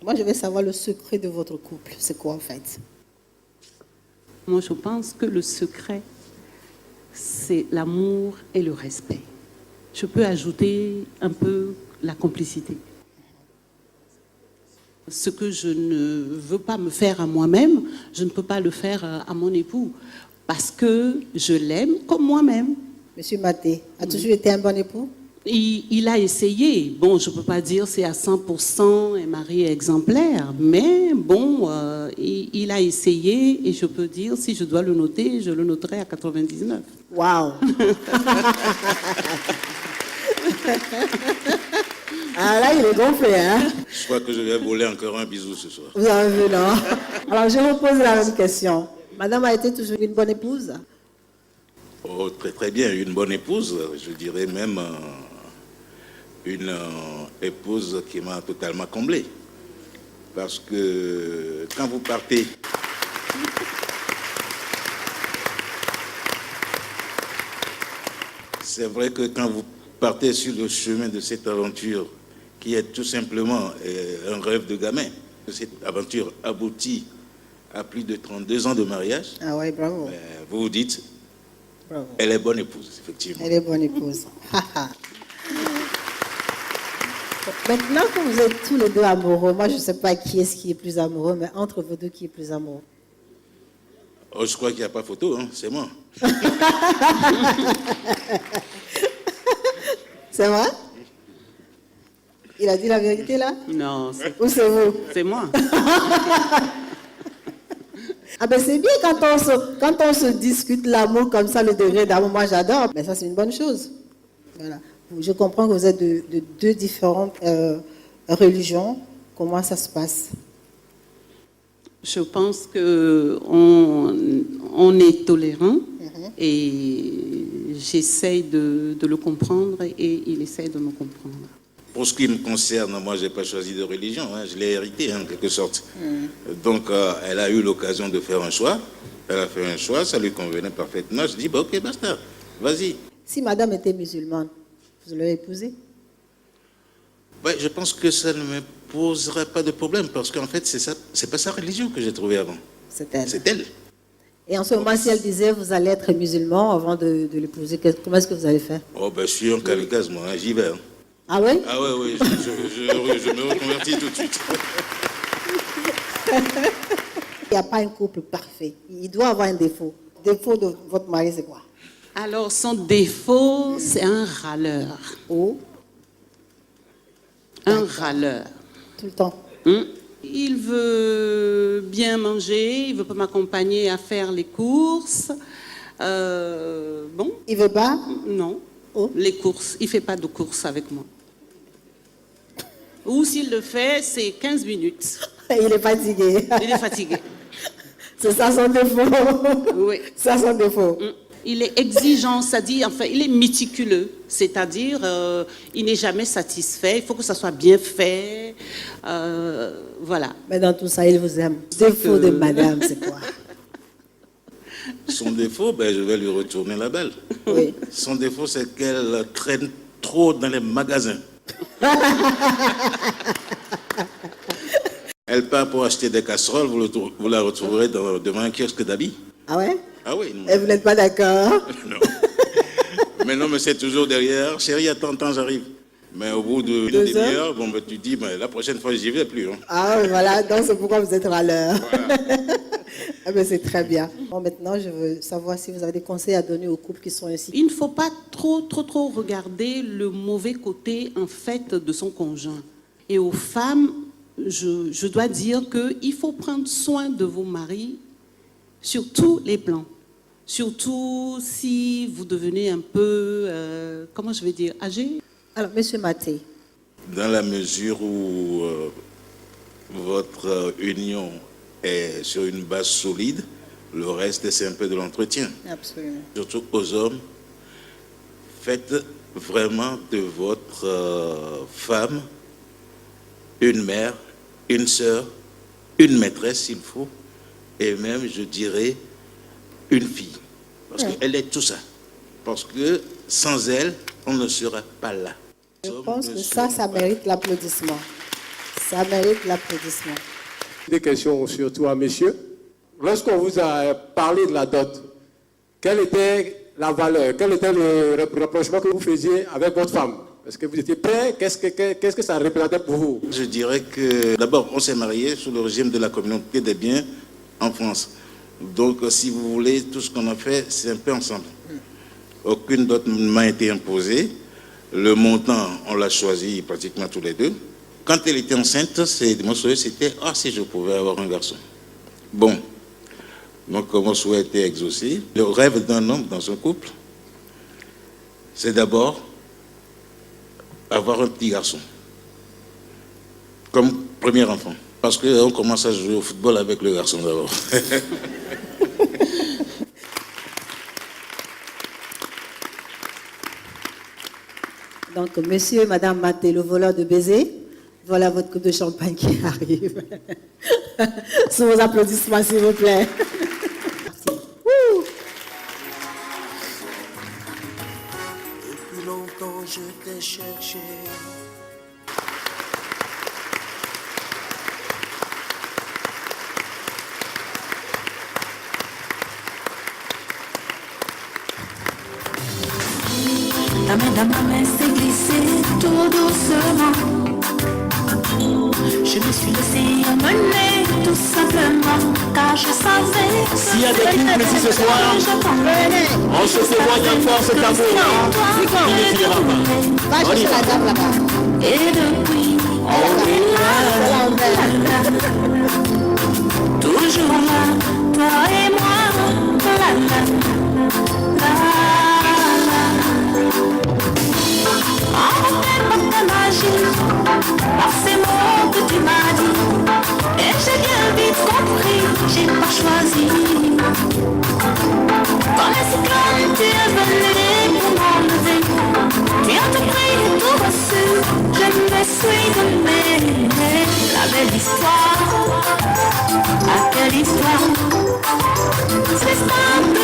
Moi, je vais savoir le secret de votre couple. C'est quoi en fait? Moi, je pense que le secret, c'est l'amour et le respect. Je peux ajouter un peu la complicité. Ce que je ne veux pas me faire à moi-même, je ne peux pas le faire à mon époux, parce que je l'aime comme moi-même. Monsieur Maté, a toujours été un bon époux? Il a essayé. Bon, je ne peux pas dire c'est à 100% un mari exemplaire, mais bon, il a essayé et je peux dire, si je dois le noter, je le noterai à 99. Waouh! Ah là, il est gonflé, hein? Je crois que je vais voler encore un bisou ce soir. Vous avez vu, non? Alors, je vous pose la même question. Madame a été toujours une bonne épouse? Oh, très très bien, une bonne épouse, je dirais même une épouse qui m'a totalement comblé. Parce que quand vous partez... C'est vrai que quand vous partez sur le chemin de cette aventure, qui est tout simplement un rêve de gamin, cette aventure aboutit à plus de 32 ans de mariage, ah ouais, bravo. Vous vous dites, bravo. Elle est bonne épouse, effectivement. Elle est bonne épouse. Maintenant que vous êtes tous les deux amoureux, moi je ne sais pas qui est plus amoureux, mais entre vous deux, qui est plus amoureux? Oh, je crois qu'il n'y a pas photo, hein, c'est moi. C'est vrai? Il a dit la vérité là? Non. Ou c'est vous? C'est moi. Ah ben c'est bien quand on se discute l'amour comme ça, le degré d'amour, moi j'adore. Mais ça c'est une bonne chose. Voilà. Je comprends que vous êtes de deux différentes religions. Comment ça se passe? Je pense qu'on est tolérant et j'essaye de le comprendre et il essaye de me comprendre. Pour ce qui me concerne, moi, je n'ai pas choisi de religion, hein, je l'ai hérité en quelque sorte. Donc, elle a eu l'occasion de faire un choix. Elle a fait un choix, ça lui convenait parfaitement. Je dis, bah, ok, basta, vas-y. Si madame était musulmane, vous l'aurez épousée? Ouais, je pense que ça ne me poserait pas de problème parce qu'en fait, c'est pas sa religion que j'ai trouvée avant. C'est elle. C'est elle. Et en ce moment, si elle disait, vous allez être musulman avant de l'épouser, comment est-ce que vous allez faire? Oh, ben, je suis un kamikaze, moi, hein, j'y vais. Hein. Ah oui? Ah oui, je me reconvertis tout de suite. Il n'y a pas un couple parfait. Il doit avoir un défaut. Le défaut de votre mari, c'est quoi? Alors, son défaut, c'est un râleur. Oh? Un râleur. Tout le temps? Il veut bien manger, il ne veut pas m'accompagner à faire les courses. Bon. Il veut pas? Non. Oh. Les courses, il ne fait pas de courses avec moi. Ou s'il le fait, c'est 15 minutes. Il est fatigué. Il est fatigué. C'est ça son défaut. Oui. Ça son défaut. Il est exigeant, c'est-à-dire, enfin, il est méticuleux. C'est-à-dire, il n'est jamais satisfait. Il faut que ça soit bien fait. Voilà. Mais dans tout ça, il vous aime. Défaut de madame, c'est quoi? Son défaut, ben, je vais lui retourner la balle. Oui. Son défaut, c'est qu'elle traîne trop dans les magasins. Elle part pour acheter des casseroles, vous la retrouverez devant un kiosque d'habits. Ah ouais? Ah oui. Non. Et vous n'êtes pas d'accord? Non. Mais c'est toujours derrière. Chérie, attends, j'arrive. Mais au bout d'une demi-heure, bon, ben, tu dis, ben, la prochaine fois, j'y vais plus. Hein. Ah oui, voilà, donc c'est pourquoi vous êtes à l'heure. Voilà. Ah ben, c'est très bien. Bon, maintenant, je veux savoir si vous avez des conseils à donner aux couples qui sont ici. Il ne faut pas trop regarder le mauvais côté, en fait, de son conjoint. Et aux femmes, je dois dire qu'il faut prendre soin de vos maris sur tous les plans. Surtout si vous devenez un peu, comment je vais dire, âgé. Alors, Monsieur Maté. Dans la mesure où votre union est sur une base solide, le reste, c'est un peu de l'entretien. Absolument. Surtout aux hommes, faites vraiment de votre femme une mère, une sœur, une maîtresse s'il faut, et même, je dirais, une fille. Parce qu'elle est tout ça. Parce que sans elle, on ne sera pas là. Je pense que ça mérite l'applaudissement. Ça mérite l'applaudissement. Des questions surtout à messieurs. Lorsqu'on vous a parlé de la dot, quelle était la valeur, quel était le rapprochement que vous faisiez avec votre femme? Est-ce que vous étiez prêt? Qu'est-ce que ça représentait pour vous? Je dirais que d'abord, on s'est marié sous le régime de la communauté des biens en France. Donc, si vous voulez, tout ce qu'on a fait, c'est un peu ensemble. Aucune dot ne m'a été imposée. Le montant, on l'a choisi pratiquement tous les deux. Quand elle était enceinte, mon souhait, c'était « Ah, si je pouvais avoir un garçon ». Bon, donc mon souhait était exaucé. Le rêve d'un homme dans un couple, c'est d'abord avoir un petit garçon, comme premier enfant. Parce qu'on commence à jouer au football avec le garçon d'abord. Donc, monsieur et madame Maté, le voleur de baisers, voilà votre coupe de champagne qui arrive. Sous vos applaudissements, s'il vous plaît. Merci. Depuis longtemps, je t'ai cherché. La main dans ma main s'est glissée tout doucement. Je me suis laissé emmener tout simplement, car je savais que s'il y a des couples ici ce soir, on se témoigne encore cet amour. Il ne finira pas. Va chercher la dame là-bas. Et depuis, on est là. Toujours là, toi et moi. Emporté par ta magie, par ces mots que tu m'as dit, et j'ai bien vite compris, j'ai pas choisi. Comme un cyclone, tu es venu pour m'enlever. Tu as tout pris et tout reçu, je me suis donné. La belle histoire, ah quelle histoire, c'est l'histoire de